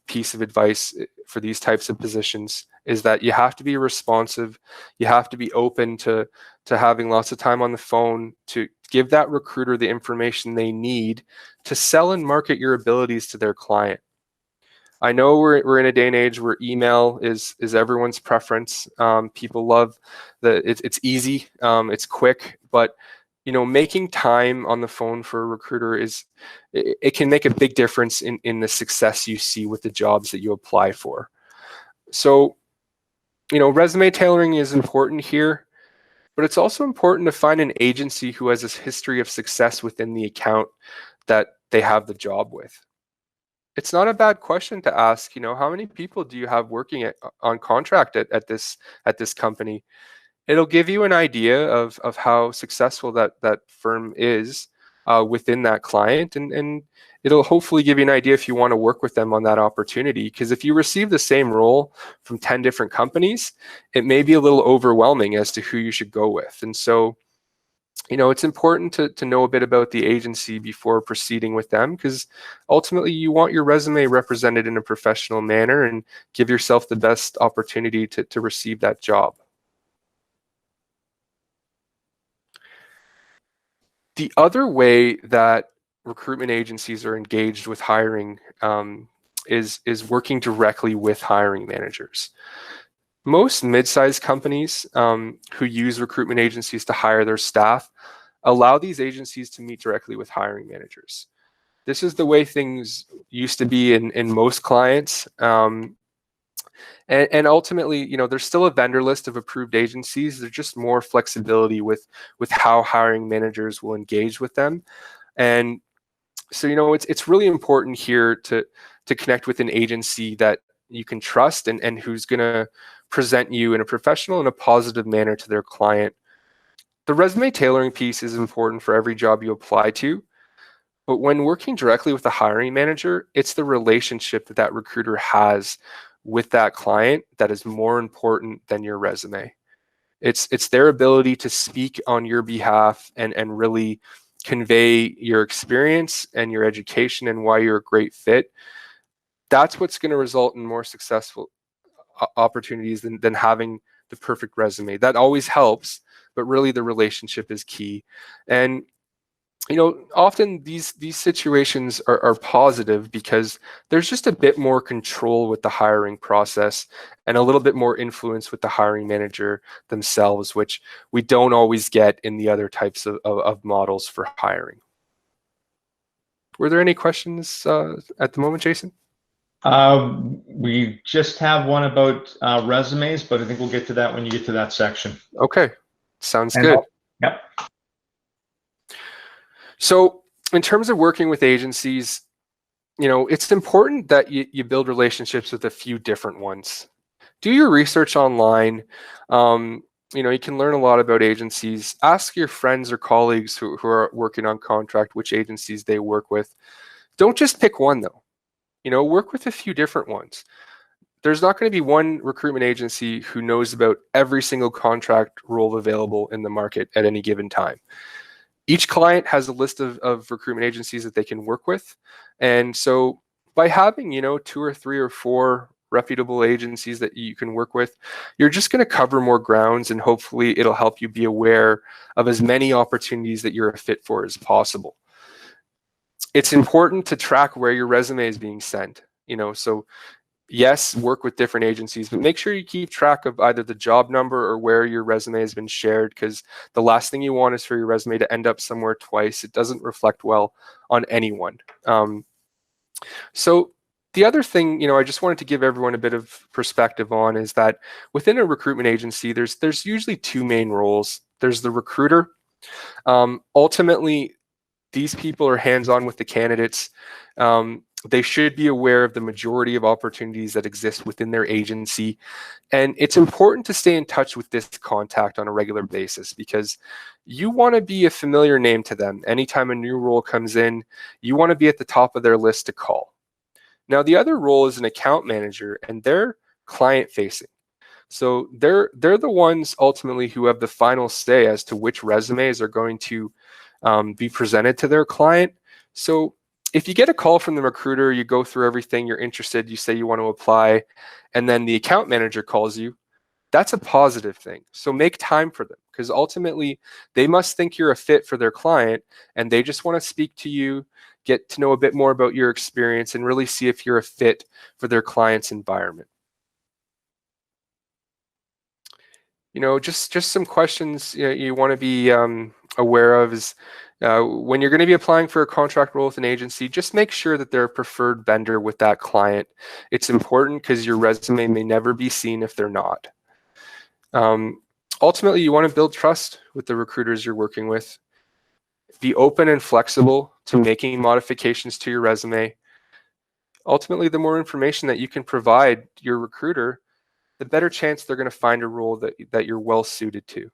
piece of advice for these types of positions, is that you have to be responsive. You have to be open to having lots of time on the phone to give that recruiter the information they need to sell and market your abilities to their client. I know we're in a day and age where email is everyone's preference. People love it's easy, it's quick, but making time on the phone for a recruiter it can make a big difference in the success you see with the jobs that you apply for. So, resume tailoring is important here, but it's also important to find an agency who has this history of success within the account that they have the job with. It's not a bad question to ask, how many people do you have working on contract at this company? It'll give you an idea of how successful that firm is within that client, and it'll hopefully give you an idea if you want to work with them on that opportunity. Because if you receive the same role from 10 different companies, it may be a little overwhelming as to who you should go with. And so, it's important to know a bit about the agency before proceeding with them, because ultimately you want your resume represented in a professional manner and give yourself the best opportunity to receive that job. The other way that recruitment agencies are engaged with hiring is working directly with hiring managers. Most mid-sized companies who use recruitment agencies to hire their staff allow these agencies to meet directly with hiring managers. This is the way things used to be in most clients. And ultimately, there's still a vendor list of approved agencies. There's just more flexibility with how hiring managers will engage with them. And so, it's really important here to connect with an agency that you can trust and who's going to present you in a professional and a positive manner to their client. The resume tailoring piece is important for every job you apply to, but when working directly with the hiring manager, it's the relationship that recruiter has with that client that is more important than your resume. It's their ability to speak on your behalf and really convey your experience and your education and why you're a great fit. That's what's going to result in more successful opportunities than having the perfect resume. That always helps, but really the relationship is key. And often these situations are positive because there's just a bit more control with the hiring process and a little bit more influence with the hiring manager themselves, which we don't always get in the other types of models for hiring. Were there any questions at the moment, Jason? We just have one about resumes, but I think we'll get to that when you get to that section. Okay, sounds good. Yep. So in terms of working with agencies, it's important that you build relationships with a few different ones. Do your research online. You can learn a lot about agencies. Ask your friends or colleagues who are working on contract which agencies they work with. Don't just pick one though. Work with a few different ones. There's not going to be one recruitment agency who knows about every single contract role available in the market at any given time. Each client has a list of recruitment agencies that they can work with. And so by having, 2 or 3 or 4 reputable agencies that you can work with, you're just going to cover more grounds, and hopefully it'll help you be aware of as many opportunities that you're a fit for as possible. It's important to track where your resume is being sent, so yes, work with different agencies, but make sure you keep track of either the job number or where your resume has been shared, because the last thing you want is for your resume to end up somewhere twice. It doesn't reflect well on anyone. So the other thing, I just wanted to give everyone a bit of perspective on is that within a recruitment agency, there's usually 2 main roles. There's the recruiter. Ultimately, these people are hands-on with the candidates. They should be aware of the majority of opportunities that exist within their agency. And it's important to stay in touch with this contact on a regular basis, because you want to be a familiar name to them. Anytime a new role comes in, you want to be at the top of their list to call. Now, the other role is an account manager, and they're client-facing. So they're the ones ultimately who have the final say as to which resumes are going to be presented to their client. So if you get a call from the recruiter, you go through everything, you're interested, you say you want to apply, and then the account manager calls you, that's a positive thing. So make time for them, because ultimately they must think you're a fit for their client, and they just want to speak to you, get to know a bit more about your experience, and really see if you're a fit for their client's environment. Just some questions you want to be aware of is when you're going to be applying for a contract role with an agency, just make sure that they're a preferred vendor with that client. It's important because your resume may never be seen if they're not. Ultimately, you want to build trust with the recruiters you're working with. Be open and flexible to making modifications to your resume. Ultimately, the more information that you can provide your recruiter, the better chance they're going to find a role that you're well suited to.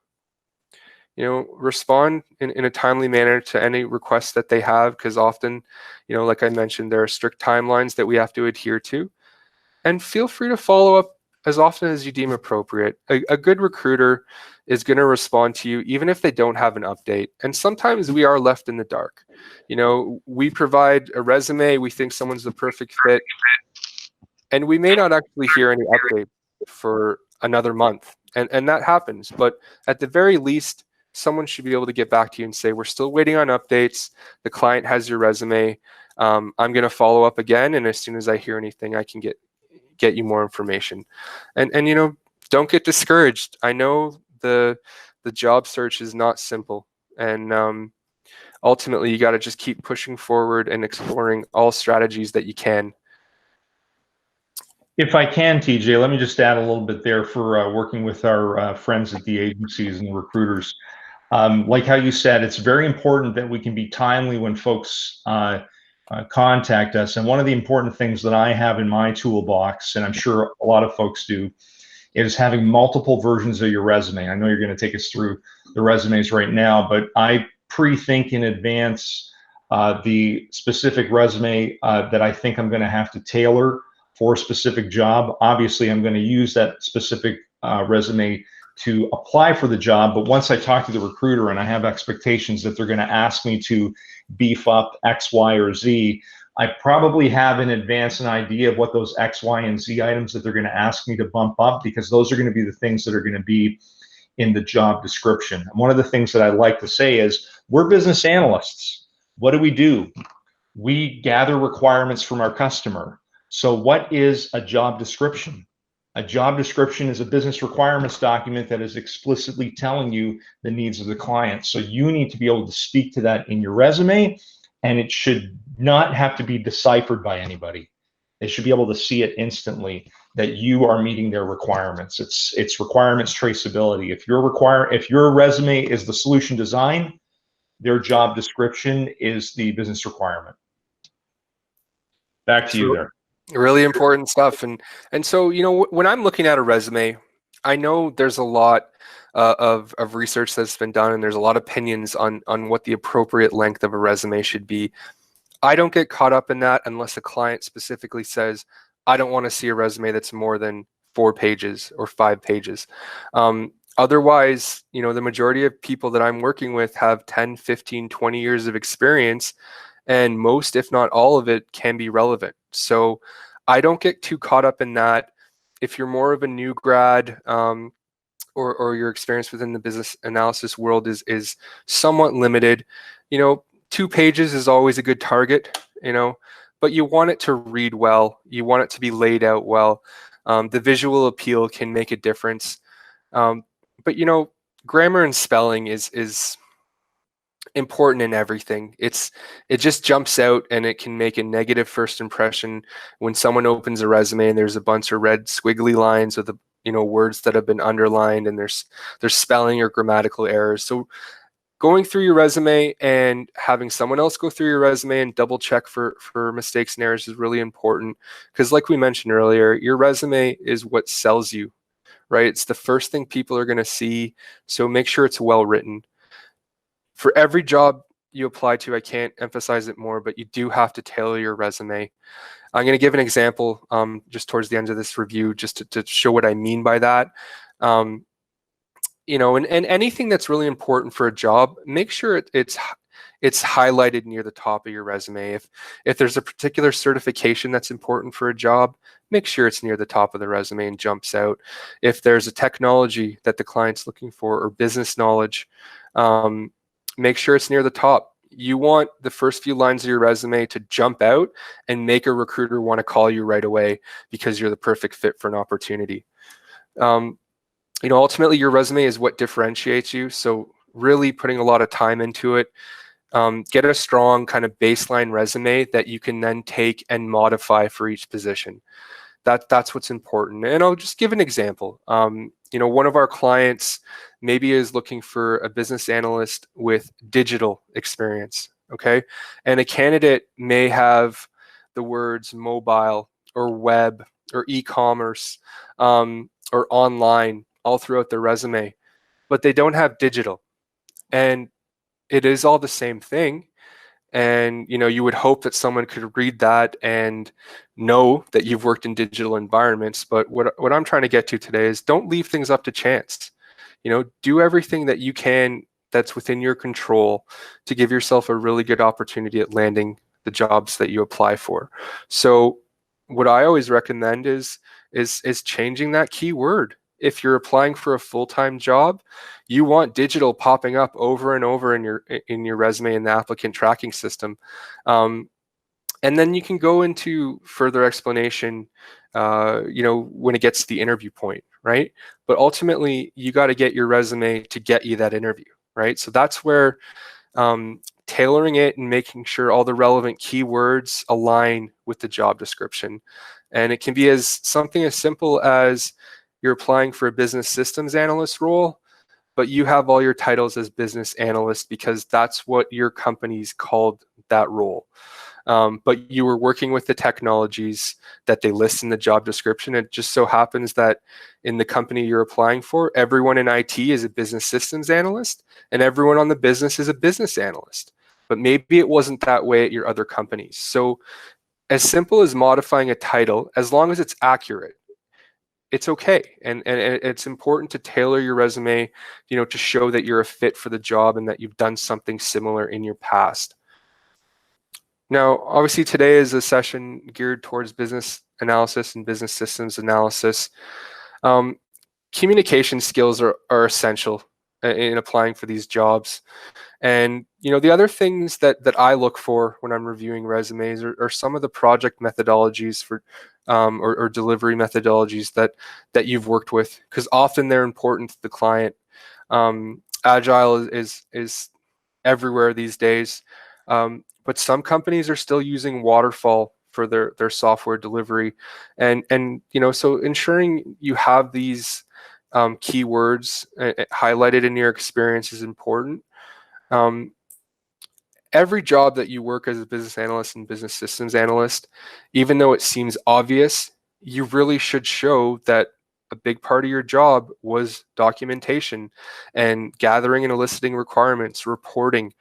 Respond in a timely manner to any requests that they have, because often, like I mentioned, there are strict timelines that we have to adhere to. And feel free to follow up as often as you deem appropriate. A good recruiter is going to respond to you even if they don't have an update. And sometimes we are left in the dark. We provide a resume, we think someone's the perfect fit, and we may not actually hear any update for another month. And that happens. But at the very least, someone should be able to get back to you and say, we're still waiting on updates. The client has your resume. I'm going to follow up again. And as soon as I hear anything, I can get you more information. And don't get discouraged. I know the job search is not simple. And ultimately, you got to just keep pushing forward and exploring all strategies that you can. If I can, TJ, let me just add a little bit there for working with our friends at the agencies and the recruiters. Like how you said, it's very important that we can be timely when folks contact us. And one of the important things that I have in my toolbox, and I'm sure a lot of folks do, is having multiple versions of your resume. I know you're going to take us through the resumes right now, but I pre-think in advance the specific resume that I think I'm going to have to tailor for a specific job. Obviously, I'm going to use that specific resume to apply for the job, but once I talk to the recruiter and I have expectations that they're going to ask me to beef up X, Y, or Z, I probably have in advance an idea of what those X, Y, and Z items that they're going to ask me to bump up, because those are going to be the things that are going to be in the job description. And one of the things that I like to say is, we're business analysts. What do? We gather requirements from our customer. So what is a job description? A job description is a business requirements document that is explicitly telling you the needs of the client. So you need to be able to speak to that in your resume, and it should not have to be deciphered by anybody. They should be able to see it instantly that you are meeting their requirements. It's requirements traceability. If your resume is the solution design, their job description is the business requirement. Back to you there. Really important stuff. And so, when I'm looking at a resume, I know there's a lot of research that's been done, and there's a lot of opinions on what the appropriate length of a resume should be. I don't get caught up in that unless a client specifically says, I don't want to see a resume that's more than 4 pages or 5 pages. Otherwise, the majority of people that I'm working with have 10, 15, 20 years of experience, and most, if not all of it, can be relevant. So I don't get too caught up in that. If you're more of a new grad, or your experience within the business analysis world is somewhat limited, 2 pages is always a good target, but you want it to read well. You want it to be laid out well. The visual appeal can make a difference. But grammar and spelling is important in everything. It just jumps out, and it can make a negative first impression when someone opens a resume and there's a bunch of red squiggly lines with words that have been underlined, and there's spelling or grammatical errors. So going through your resume and having someone else go through your resume and double check for mistakes and errors is really important, because like we mentioned earlier, your resume is what sells you, right? It's the first thing people are going to see. So make sure it's well written. For every job you apply to, I can't emphasize it more, but you do have to tailor your resume. I'm going to give an example just towards the end of this review, just to show what I mean by that. And anything that's really important for a job, make sure it's it's highlighted near the top of your resume. If there's a particular certification that's important for a job, make sure it's near the top of the resume and jumps out. If there's a technology that the client's looking for or business knowledge, make sure it's near the top. You want the first few lines of your resume to jump out and make a recruiter want to call you right away because you're the perfect fit for an opportunity. Ultimately, your resume is what differentiates you. So really putting a lot of time into it. Get a strong kind of baseline resume that you can then take and modify for each position. That's what's important. And I'll just give an example. One of our clients maybe is looking for a business analyst with digital experience, okay? And a candidate may have the words mobile or web or e-commerce or online all throughout their resume, but they don't have digital. And it is all the same thing. And you would hope that someone could read that and know that you've worked in digital environments. But what I'm trying to get to today is don't leave things up to chance. Do everything that you can that's within your control to give yourself a really good opportunity at landing the jobs that you apply for. So what I always recommend is changing that keyword. If you're applying for a full-time job, you want digital popping up over and over in your resume in the applicant tracking system. And then you can go into further explanation, when it gets to the interview point, right? But ultimately, you got to get your resume to get you that interview, right? So that's where tailoring it and making sure all the relevant keywords align with the job description. And it can be something as simple as you're applying for a business systems analyst role, but you have all your titles as business analyst because that's what your company's called that role. But you were working with the technologies that they list in the job description. It just so happens that in the company you're applying for, everyone in IT is a business systems analyst and everyone on the business is a business analyst. But maybe it wasn't that way at your other companies. So as simple as modifying a title, as long as it's accurate, it's okay. And it's important to tailor your resume, to show that you're a fit for the job and that you've done something similar in your past. Now, obviously today is a session geared towards business analysis and business systems analysis. Communication skills are essential in applying for these jobs. And the other things that I look for when I'm reviewing resumes are some of the project methodologies for or delivery methodologies that you've worked with, because often they're important to the client. Agile is everywhere these days, but some companies are still using waterfall for their software delivery, and so ensuring you have these keywords highlighted in your experience is important. Every job that you work as a business analyst and business systems analyst, even though it seems obvious, you really should show that a big part of your job was documentation and gathering and eliciting requirements, reporting.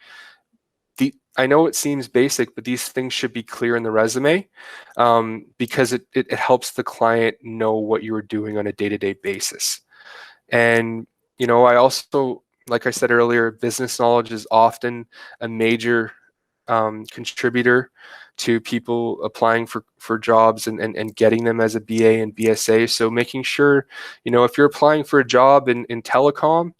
I know it seems basic, but these things should be clear in the resume because it helps the client know what you are doing on a day-to-day basis. And I also, like I said earlier, business knowledge is often a major contributor to people applying for jobs and getting them as a BA and BSA. So making sure, if you're applying for a job in telecom,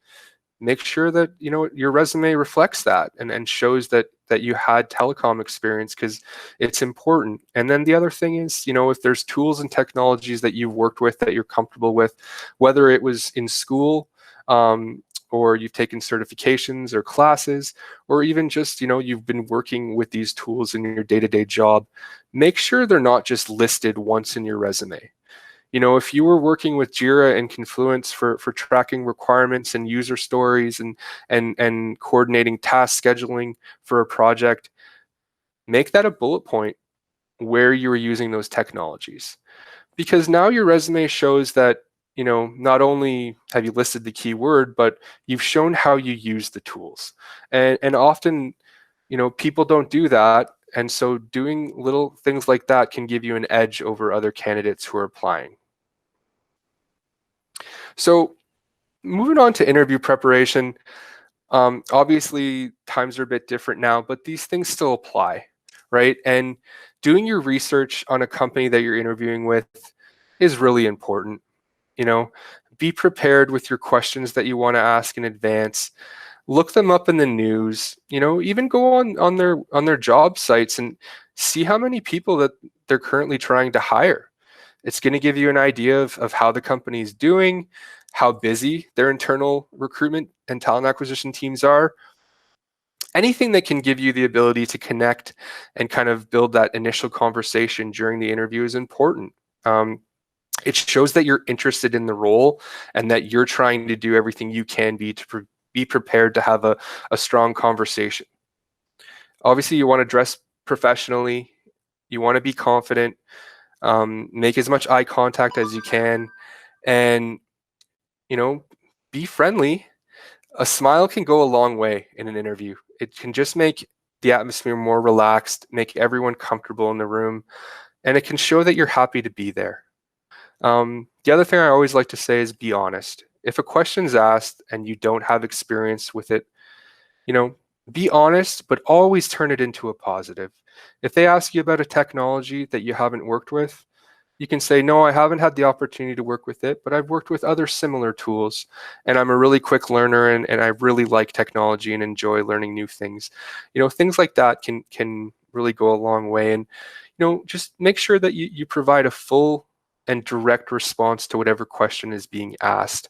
make sure that your resume reflects that and shows that you had telecom experience, because it's important. And then the other thing is, if there's tools and technologies that you've worked with that you're comfortable with, whether it was in school or you've taken certifications or classes, or even just you've been working with these tools in your day-to-day job, make sure they're not just listed once in your resume. If you were working with Jira and Confluence for tracking requirements and user stories and coordinating task scheduling for a project, make that a bullet point where you were using those technologies. Because now your resume shows that, not only have you listed the keyword, but you've shown how you use the tools. And often, people don't do that. And so doing little things like that can give you an edge over other candidates who are applying. So moving on to interview preparation, Obviously, times are a bit different now, but these things still apply, right? And doing your research on a company that you're interviewing with is really important. Be prepared with your questions that you want to ask in advance. Look them up in the news. Even go on their job sites and see how many people that they're currently trying to hire. It's going to give you an idea of how the company is doing, how busy their internal recruitment and talent acquisition teams are. Anything that can give you the ability to connect and kind of build that initial conversation during the interview is important. It shows that you're interested in the role and that you're trying to do everything you can be to be prepared to have a strong conversation. Obviously, you want to dress professionally. You want to be confident. Make as much eye contact as you can, and be friendly. A smile can go a long way in an interview. It can just make the atmosphere more relaxed, make everyone comfortable in the room, and it can show that you're happy to be there. The other thing I always like to say is be honest. If a question's asked and you don't have experience with it, be honest, but always turn it into a positive. If they ask you about a technology that you haven't worked with, you can say, no, I haven't had the opportunity to work with it, but I've worked with other similar tools, and I'm a really quick learner, and I really like technology and enjoy learning new things. Things like that can really go a long way. And just make sure that you provide a full and direct response to whatever question is being asked.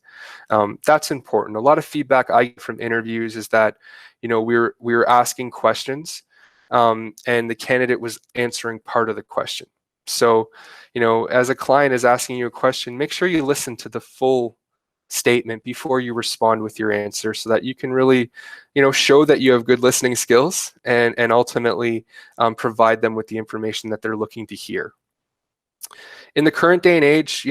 That's important. A lot of feedback I get from interviews is that we were asking questions, and the candidate was answering part of the question. So, as a client is asking you a question, make sure you listen to the full statement before you respond with your answer, so that you can really, show that you have good listening skills and ultimately provide them with the information that they're looking to hear. In the current day and age,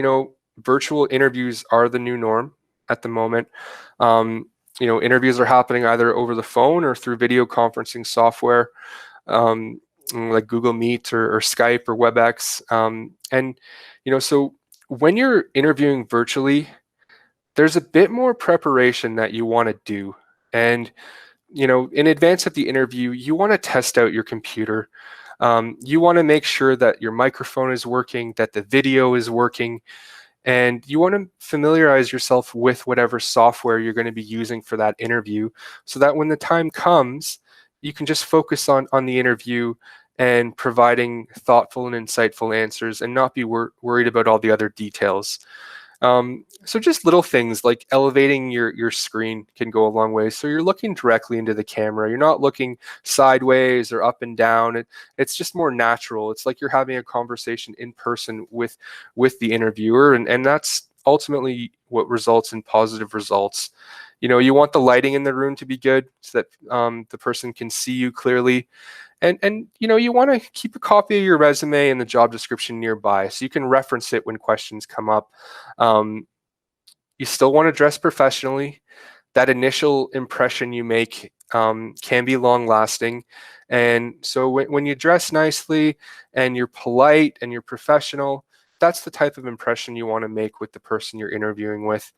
virtual interviews are the new norm at the moment. Interviews are happening either over the phone or through video conferencing software, like Google Meet or Skype or WebEx. So when you're interviewing virtually, there's a bit more preparation that you want to do. And, in advance of the interview, you want to test out your computer. You want to make sure that your microphone is working, that the video is working, and you want to familiarize yourself with whatever software you're going to be using for that interview, so that when the time comes, you can just focus on the interview and providing thoughtful and insightful answers and not be worried about all the other details. So just little things like elevating your screen can go a long way. So you're looking directly into the camera. You're not looking sideways or up and down. It's just more natural. It's like you're having a conversation in person with the interviewer, and that's ultimately what results in positive results. You want the lighting in the room to be good so that the person can see you clearly. And you want to keep a copy of your resume and the job description nearby so you can reference it when questions come up. You still want to dress professionally. That initial impression you make can be long lasting. And so when you dress nicely and you're polite and you're professional, that's the type of impression you want to make with the person you're interviewing with.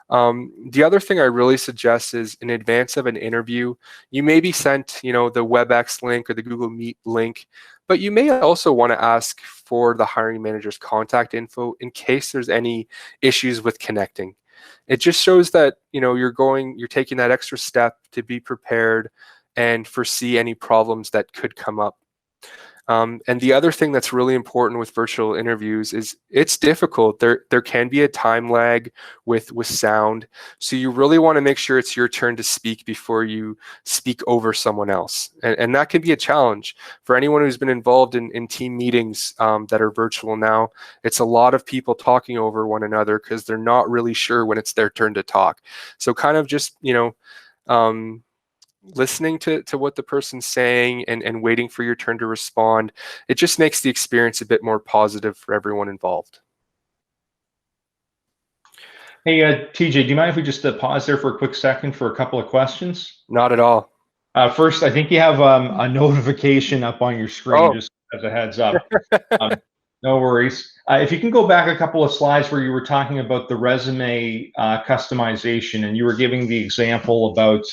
The other thing I really suggest is in advance of an interview, you may be sent, the WebEx link or the Google Meet link, but you may also want to ask for the hiring manager's contact info in case there's any issues with connecting. It just shows that, you're taking that extra step to be prepared and foresee any problems that could come up. And the other thing that's really important with virtual interviews is it's difficult. There can be a time lag with sound. So you really want to make sure it's your turn to speak before you speak over someone else. And that can be a challenge for anyone who's been involved in team meetings that are virtual now. It's a lot of people talking over one another because they're not really sure when it's their turn to talk. So kind of just, listening to what the person's saying and waiting for your turn to respond, it just makes the experience a bit more positive for everyone involved. Hey, TJ, do you mind if we just pause there for a quick second for a couple of questions? Not at all. First, I think you have a notification up on your screen, just as a heads up. No worries. If you can go back a couple of slides where you were talking about the resume customization, and you were giving the example about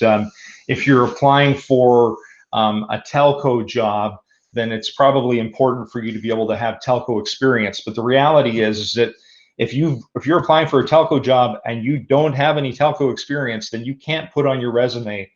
if you're applying for a telco job, then it's probably important for you to be able to have telco experience. But the reality is that if you're applying for a telco job and you don't have any telco experience, then you can't put on your resume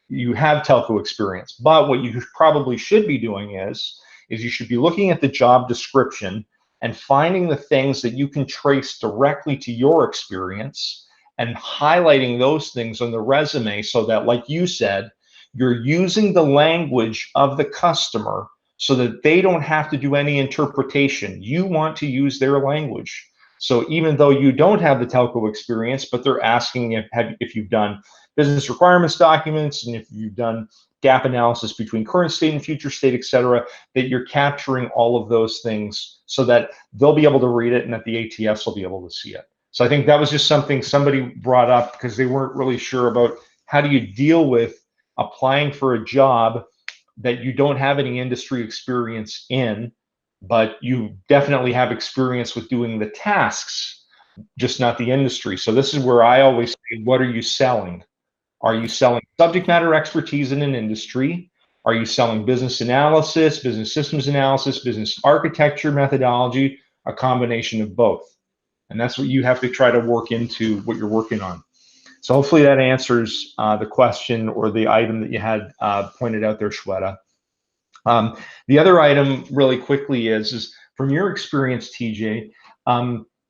you have telco experience. But what you probably should be doing is you should be looking at the job description and finding the things that you can trace directly to your experience and highlighting those things on the resume so that, like you said, you're using the language of the customer so that they don't have to do any interpretation. You want to use their language. So even though you don't have the telco experience, but they're asking if you've done business requirements documents and if you've done gap analysis between current state and future state, et cetera, that you're capturing all of those things so that they'll be able to read it and that the ATS will be able to see it. So I think that was just something somebody brought up because they weren't really sure about how do you deal with applying for a job that you don't have any industry experience in, but you definitely have experience with doing the tasks, just not the industry. So this is where I always say, what are you selling? Are you selling subject matter expertise in an industry? Are you selling business analysis, business systems analysis, business architecture methodology, a combination of both? And that's what you have to try to work into what you're working on. So hopefully that answers the question or the item that you had pointed out there, Shweta. The other item really quickly is from your experience, TJ,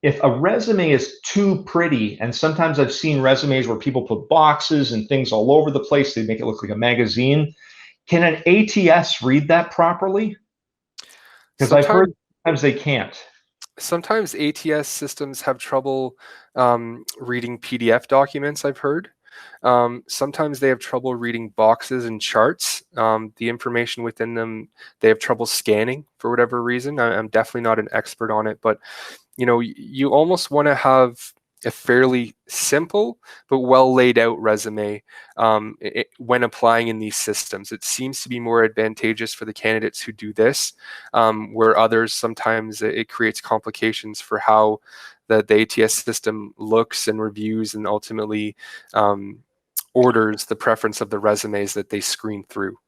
if a resume is too pretty, and sometimes I've seen resumes where people put boxes and things all over the place, they make it look like a magazine. Can an ATS read that properly? Because I've heard sometimes they can't. Sometimes ATS systems have trouble reading PDF documents, I've heard. Sometimes they have trouble reading boxes and charts. The information within them, they have trouble scanning for whatever reason. I'm definitely not an expert on it, but you almost want to have a fairly simple but well laid out resume when applying in these systems. It seems to be more advantageous for the candidates who do this, where others sometimes it creates complications for how the ATS system looks and reviews and ultimately orders the preference of the resumes that they screen through.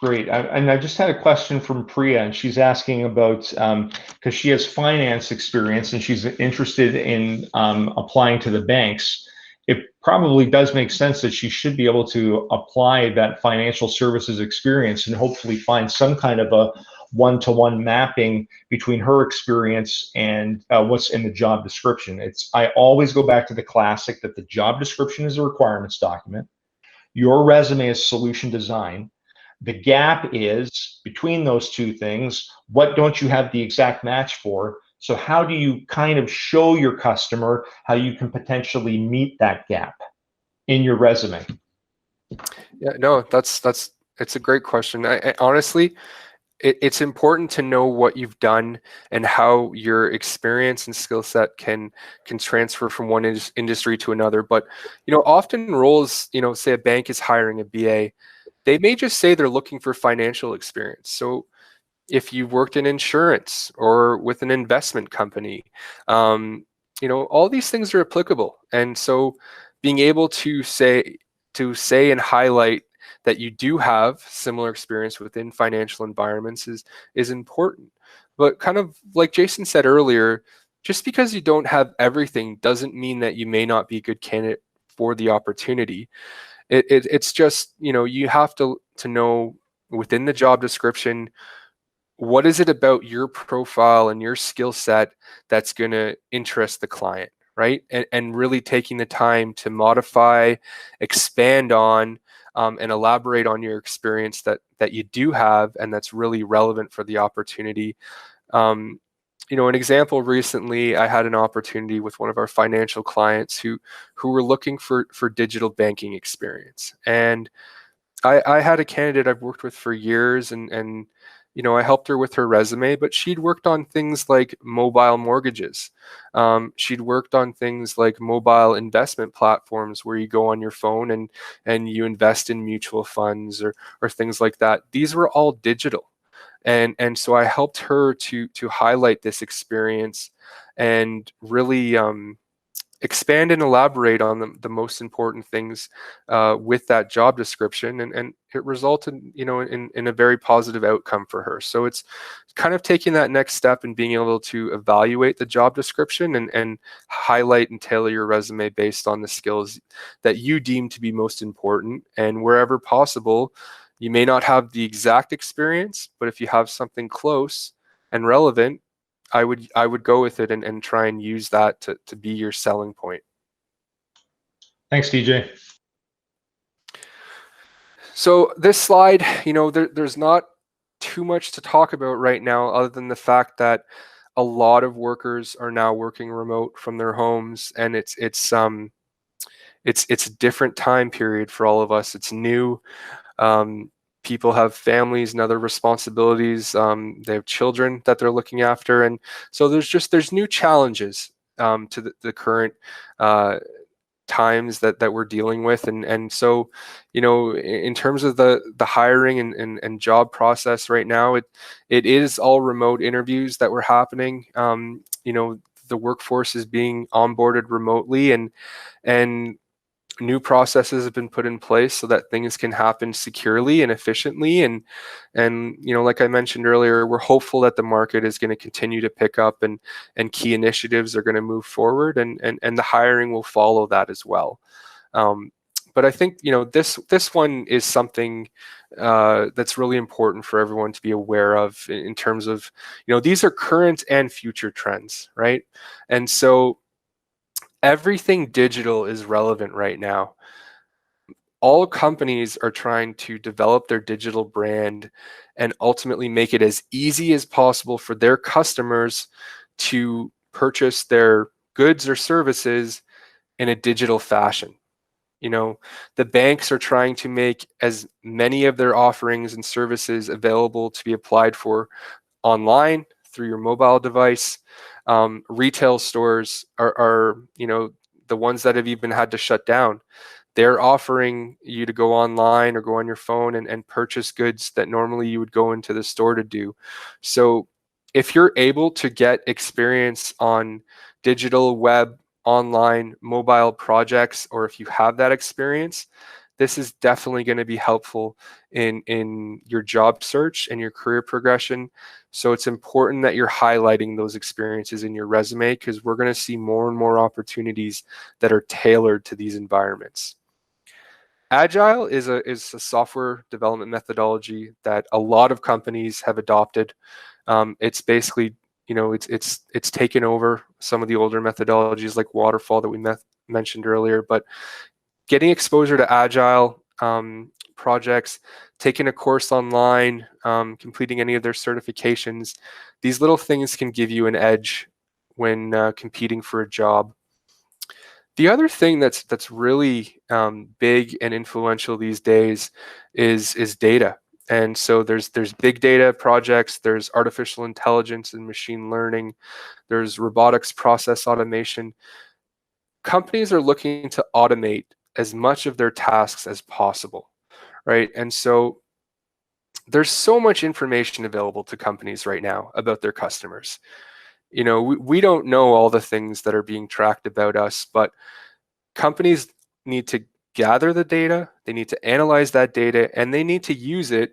Great. And I just had a question from Priya, and she's asking about, because she has finance experience and she's interested in applying to the banks. It probably does make sense that she should be able to apply that financial services experience and hopefully find some kind of a one-to-one mapping between her experience and what's in the job description. I always go back to the classic that the job description is a requirements document. Your resume is solution design. The gap is between those two things. What don't you have the exact match for? So how do you kind of show your customer how you can potentially meet that gap in your resume? Yeah, no, it's a great question. I honestly, it's important to know what you've done and how your experience and skill set can transfer from one industry to another. But often roles, say a bank is hiring a BA, they may just say they're looking for financial experience. So if you've worked in insurance or with an investment company, all these things are applicable. And so being able to say and highlight that you do have similar experience within financial environments is important. But kind of like Jason said earlier, just because you don't have everything doesn't mean that you may not be a good candidate for the opportunity. It's just, you have to know within the job description, what is it about your profile and your skill set that's going to interest the client, right? And really taking the time to modify, expand on, and elaborate on your experience that you do have and that's really relevant for the opportunity. An example recently, I had an opportunity with one of our financial clients who were looking for digital banking experience. And I had a candidate I've worked with for years and I helped her with her resume, but she'd worked on things like mobile mortgages. She'd worked on things like mobile investment platforms where you go on your phone and you invest in mutual funds or things like that. These were all digital. And so I helped her to highlight this experience and really expand and elaborate on the most important things with that job description, and it resulted, in a very positive outcome for her. So it's kind of taking that next step and being able to evaluate the job description and highlight and tailor your resume based on the skills that you deem to be most important. And wherever possible, you may not have the exact experience, but if you have something close and relevant, I would go with it and try and use that to be your selling point. Thanks, TJ. So this slide, there's not too much to talk about right now, other than the fact that a lot of workers are now working remote from their homes, and it's a different time period for all of us. It's new. People have families and other responsibilities. They have children that they're looking after, and so there's new challenges to the current times that we're dealing with, and so in terms of the hiring and job process right now, it is all remote interviews that were happening. The workforce is being onboarded remotely, and new processes have been put in place so that things can happen securely and efficiently. And like I mentioned earlier, we're hopeful that the market is going to continue to pick up, and key initiatives are going to move forward, and the hiring will follow that as well. But I think this one is something that's really important for everyone to be aware of in terms of these are current and future trends, right? And so everything digital is relevant right now. All companies are trying to develop their digital brand and ultimately make it as easy as possible for their customers to purchase their goods or services in a digital fashion. The banks are trying to make as many of their offerings and services available to be applied for online through your mobile device. Retail stores are the ones that have even had to shut down. They're offering you to go online or go on your phone and purchase goods that normally you would go into the store to do. So if you're able to get experience on digital, web, online, mobile projects, or if you have that experience, this is definitely going to be helpful in your job search and your career progression. So it's important that you're highlighting those experiences in your resume, because we're going to see more and more opportunities that are tailored to these environments. Agile is a software development methodology that a lot of companies have adopted. It's basically, it's taken over some of the older methodologies like waterfall that we mentioned earlier, but getting exposure to Agile projects, taking a course online, completing any of their certifications, these little things can give you an edge when competing for a job. The other thing that's really big and influential these days is data. And so there's big data projects, there's artificial intelligence and machine learning, there's robotics process automation. Companies are looking to automate as much of their tasks as possible, right? And so there's so much information available to companies right now about their customers. We don't know all the things that are being tracked about us, but companies need to gather the data, they need to analyze that data, and they need to use it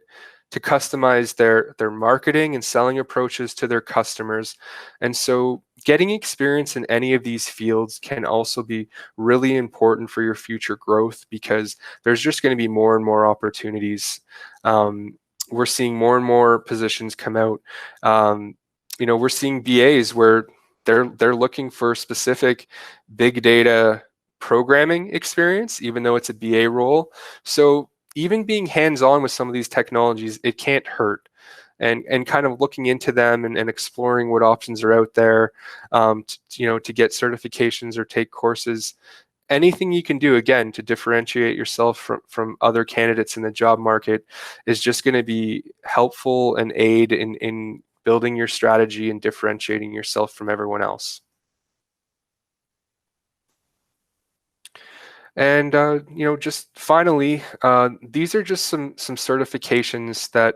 to customize their marketing and selling approaches to their customers. And so getting experience in any of these fields can also be really important for your future growth, because there's just going to be more and more opportunities. We're seeing more and more positions come out. We're seeing BAs where they're looking for specific big data programming experience, even though it's a BA role. So even being hands-on with some of these technologies, it can't hurt. And kind of looking into them and exploring what options are out there, to get certifications or take courses. Anything you can do, again, to differentiate yourself from other candidates in the job market is just going to be helpful and aid in building your strategy and differentiating yourself from everyone else. And just finally, these are just some certifications that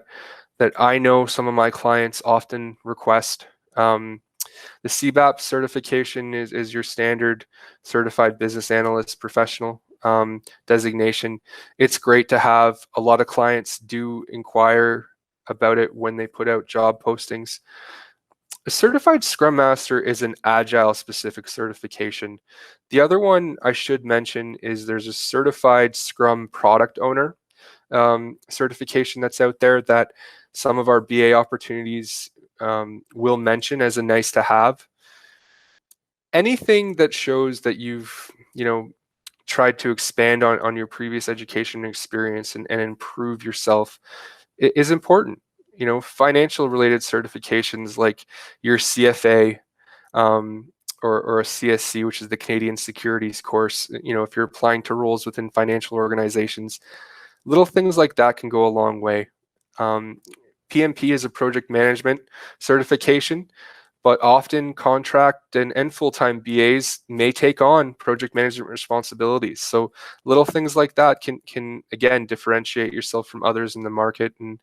that I know some of my clients often request. The CBAP certification is your standard certified business analyst professional designation. It's great to have. A lot of clients do inquire about it when they put out job postings. A certified Scrum Master is an agile specific certification. The other one I should mention is there's a certified Scrum product owner certification that's out there that some of our BA opportunities will mention as a nice to have. Anything that shows that you've, tried to expand on your previous education experience and improve yourself is important. Financial related certifications like your CFA or a CSC, which is the Canadian Securities course, if you're applying to roles within financial organizations, little things like that can go a long way. PMP is a project management certification, but often contract and full-time BAs may take on project management responsibilities. So little things like that can again differentiate yourself from others in the market. And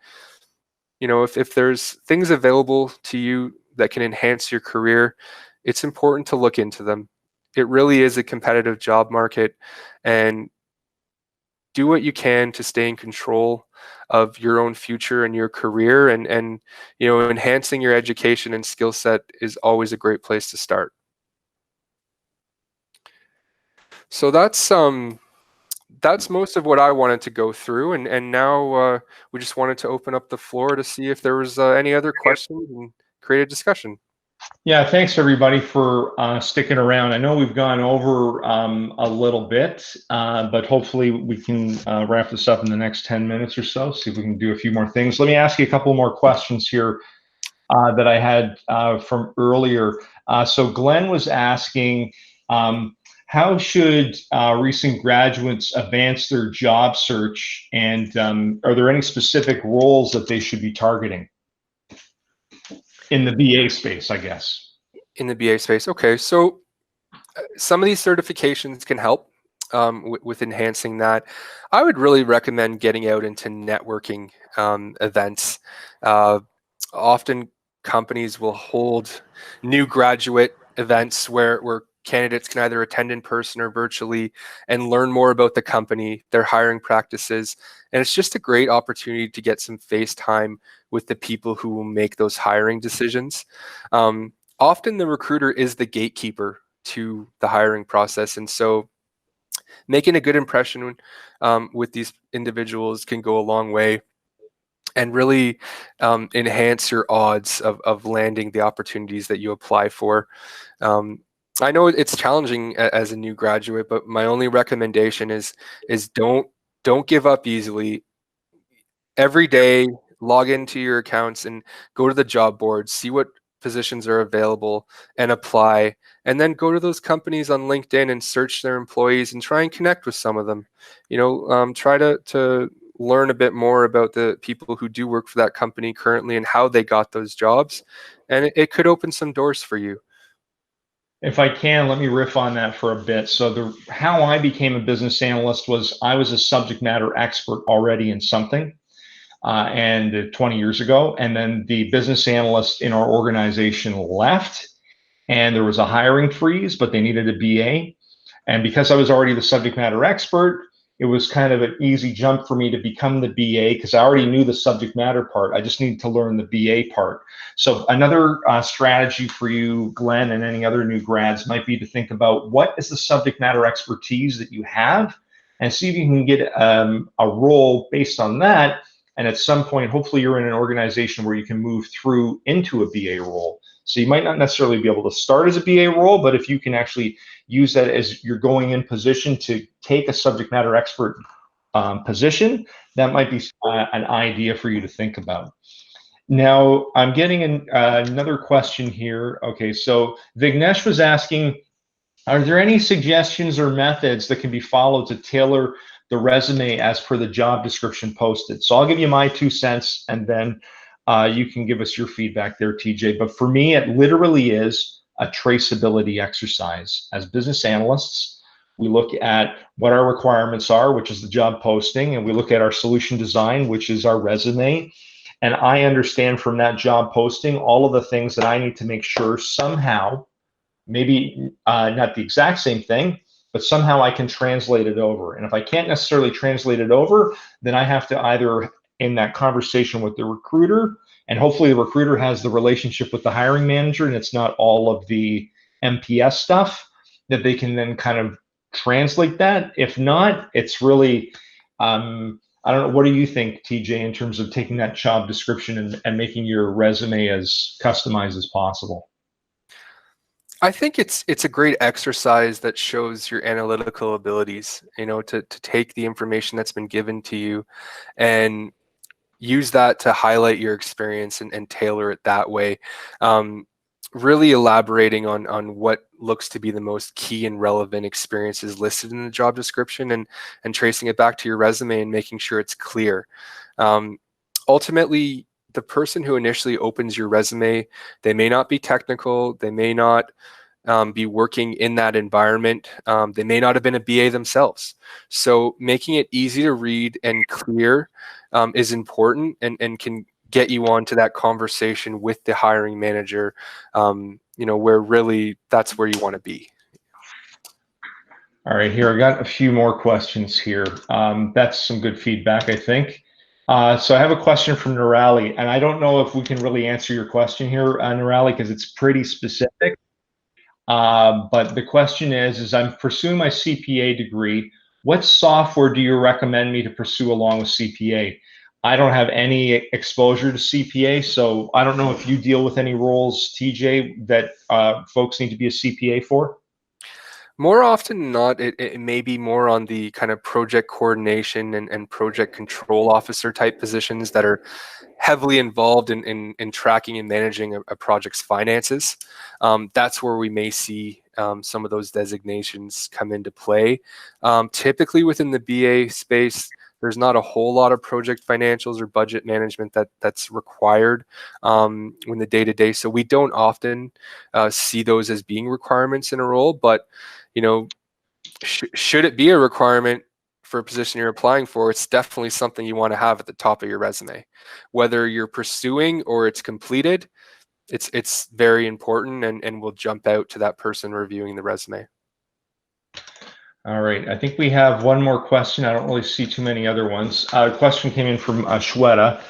if there's things available to you that can enhance your career, it's important to look into them. It really is a competitive job market, and do what you can to stay in control of your own future and your career, and enhancing your education and skill set is always a great place to start. So that's most of what I wanted to go through, and now we just wanted to open up the floor to see if there was any other questions and create a discussion. Yeah, thanks everybody for sticking around. I know we've gone over a little bit, but hopefully we can wrap this up in the next 10 minutes or so, see if we can do a few more things. Let me ask you a couple more questions here that I had from earlier. So Glenn was asking, how should recent graduates advance their job search, and are there any specific roles that they should be targeting? In the BA space, I guess. In the BA space, okay. So some of these certifications can help with enhancing that. I would really recommend getting out into networking events. Often companies will hold new graduate events where candidates can either attend in person or virtually and learn more about the company, their hiring practices. And it's just a great opportunity to get some face time with the people who will make those hiring decisions. Often the recruiter is the gatekeeper to the hiring process. And so making a good impression with these individuals can go a long way and really enhance your odds of landing the opportunities that you apply for. I know it's challenging as a new graduate, but my only recommendation is don't give up easily. Every day, log into your accounts and go to the job board, see what positions are available and apply, and then go to those companies on LinkedIn and search their employees and try and connect with some of them. Try to learn a bit more about the people who do work for that company currently and how they got those jobs, and it could open some doors for you. If I can, let me riff on that for a bit. So how I became a business analyst was I was a subject matter expert already in something, and 20 years ago, and then the business analyst in our organization left, and there was a hiring freeze, but they needed a BA. And because I was already the subject matter expert, it was kind of an easy jump for me to become the BA because I already knew the subject matter part. I just needed to learn the BA part. So another strategy for you, Glenn, and any other new grads might be to think about what is the subject matter expertise that you have, and see if you can get a role based on that. And at some point, hopefully you're in an organization where you can move through into a BA role. So you might not necessarily be able to start as a BA role, but if you can actually use that as you're going in position to take a subject matter expert position, that might be an idea for you to think about. Now, I'm getting another question here. Okay, so Vignesh was asking, are there any suggestions or methods that can be followed to tailor the resume as per the job description posted? So I'll give you my 2 cents, and then you can give us your feedback there, TJ. But for me, it literally is a traceability exercise. As business analysts, we look at what our requirements are, which is the job posting, and we look at our solution design, which is our resume. and I understand from that job posting all of the things that I need to make sure somehow, maybe not the exact same thing, but somehow I can translate it over. And if I can't necessarily translate it over, then I have to either in that conversation with the recruiter, and hopefully the recruiter has the relationship with the hiring manager and it's not all of the MPS stuff, that they can then kind of translate that. If not, it's really, I don't know, what do you think, TJ, in terms of taking that job description and making your resume as customized as possible? I think it's a great exercise that shows your analytical abilities, to take the information that's been given to you and use that to highlight your experience and tailor it that way. Really elaborating on what looks to be the most key and relevant experiences listed in the job description, and tracing it back to your resume and making sure it's clear. Ultimately, the person who initially opens your resume, they may not be technical, they may not be working in that environment. They may not have been a BA themselves. So making it easy to read and clear is important, and can get you onto that conversation with the hiring manager, where really that's where you want to be. All right, here, I got a few more questions here. That's some good feedback, I think. So I have a question from Nirali, and I don't know if we can really answer your question here, Nirali, because it's pretty specific. But the question is I'm pursuing my CPA degree. What software do you recommend me to pursue along with CPA? I don't have any exposure to CPA, so I don't know if you deal with any roles, TJ, that folks need to be a CPA for. More often than not, it may be more on the kind of project coordination and project control officer type positions that are heavily involved in tracking and managing a project's finances. That's where we may see some of those designations come into play. Typically within the BA space, there's not a whole lot of project financials or budget management that's required in the day-to-day. So we don't often see those as being requirements in a role, but should it be a requirement for a position you're applying for, it's definitely something you want to have at the top of your resume. Whether you're pursuing or it's completed, it's very important, and will jump out to that person reviewing the resume. All right, I think we have one more question. I don't really see too many other ones. A question came in from Shweta.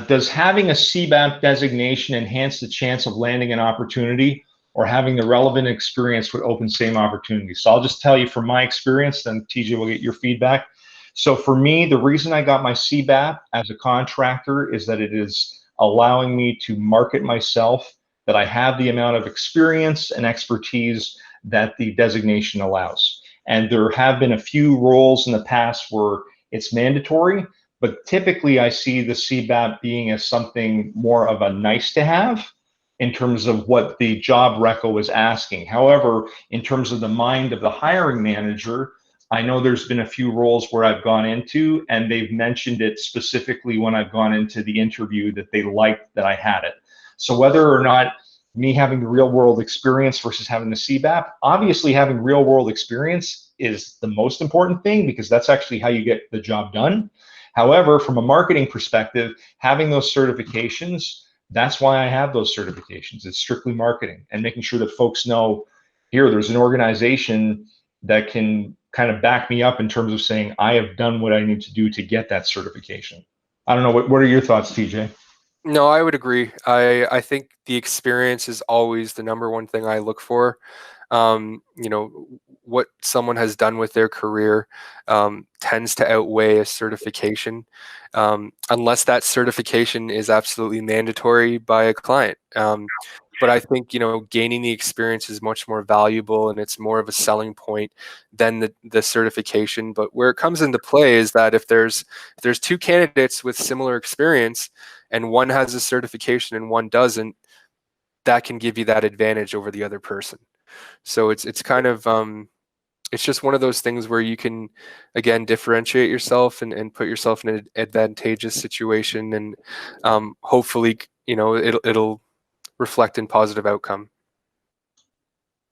Does having a CBAP designation enhance the chance of landing an opportunity, or having the relevant experience would open same opportunities? So I'll just tell you from my experience, then TJ will get your feedback. So for me, the reason I got my CBAP as a contractor is that it is allowing me to market myself, that I have the amount of experience and expertise that the designation allows. And there have been a few roles in the past where it's mandatory, but typically I see the CBAP being as something more of a nice to have in terms of what the job reco is asking. However, in terms of the mind of the hiring manager, I know there's been a few roles where I've gone into and they've mentioned it specifically when I've gone into the interview that they liked that I had it. So whether or not me having the real world experience versus having the CBAP, obviously having real world experience is the most important thing, because that's actually how you get the job done. However, from a marketing perspective, having those certifications, that's why I have those certifications. It's strictly marketing and making sure that folks know here there's an organization that can kind of back me up in terms of saying I have done what I need to do to get that certification. I don't know, what are your thoughts, TJ? No, I would agree. I think the experience is always the number one thing I look for. What someone has done with their career tends to outweigh a certification, unless that certification is absolutely mandatory by a client. But I think, gaining the experience is much more valuable, and it's more of a selling point than the certification. But where it comes into play is that if there's two candidates with similar experience and one has a certification and one doesn't, that can give you that advantage over the other person. So it's kind of it's just one of those things where you can, again, differentiate yourself and put yourself in an advantageous situation, and hopefully it'll reflect in positive outcome.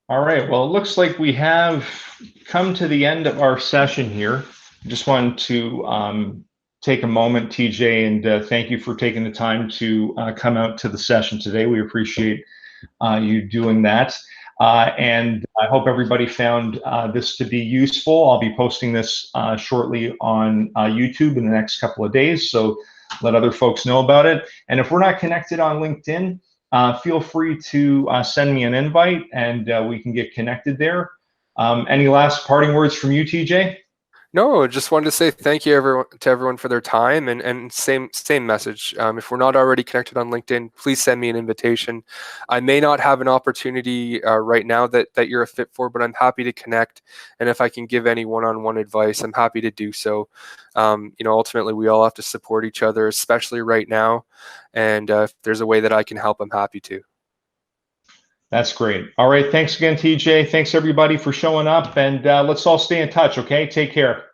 All right, well, it looks like we have come to the end of our session here. I just wanted to take a moment, TJ, and thank you for taking the time to come out to the session today. We appreciate you doing that. And I hope everybody found this to be useful. I'll be posting this shortly on YouTube in the next couple of days, so let other folks know about it. And if we're not connected on LinkedIn, feel free to send me an invite and we can get connected there. Any last parting words from you, TJ? No, just wanted to say thank you to everyone for their time, and same message. If we're not already connected on LinkedIn, please send me an invitation. I may not have an opportunity right now that you're a fit for, but I'm happy to connect. And if I can give any one-on-one advice, I'm happy to do so. Ultimately, we all have to support each other, especially right now. And if there's a way that I can help, I'm happy to. That's great. All right. Thanks again, TJ. Thanks everybody for showing up, and let's all stay in touch. Okay. Take care.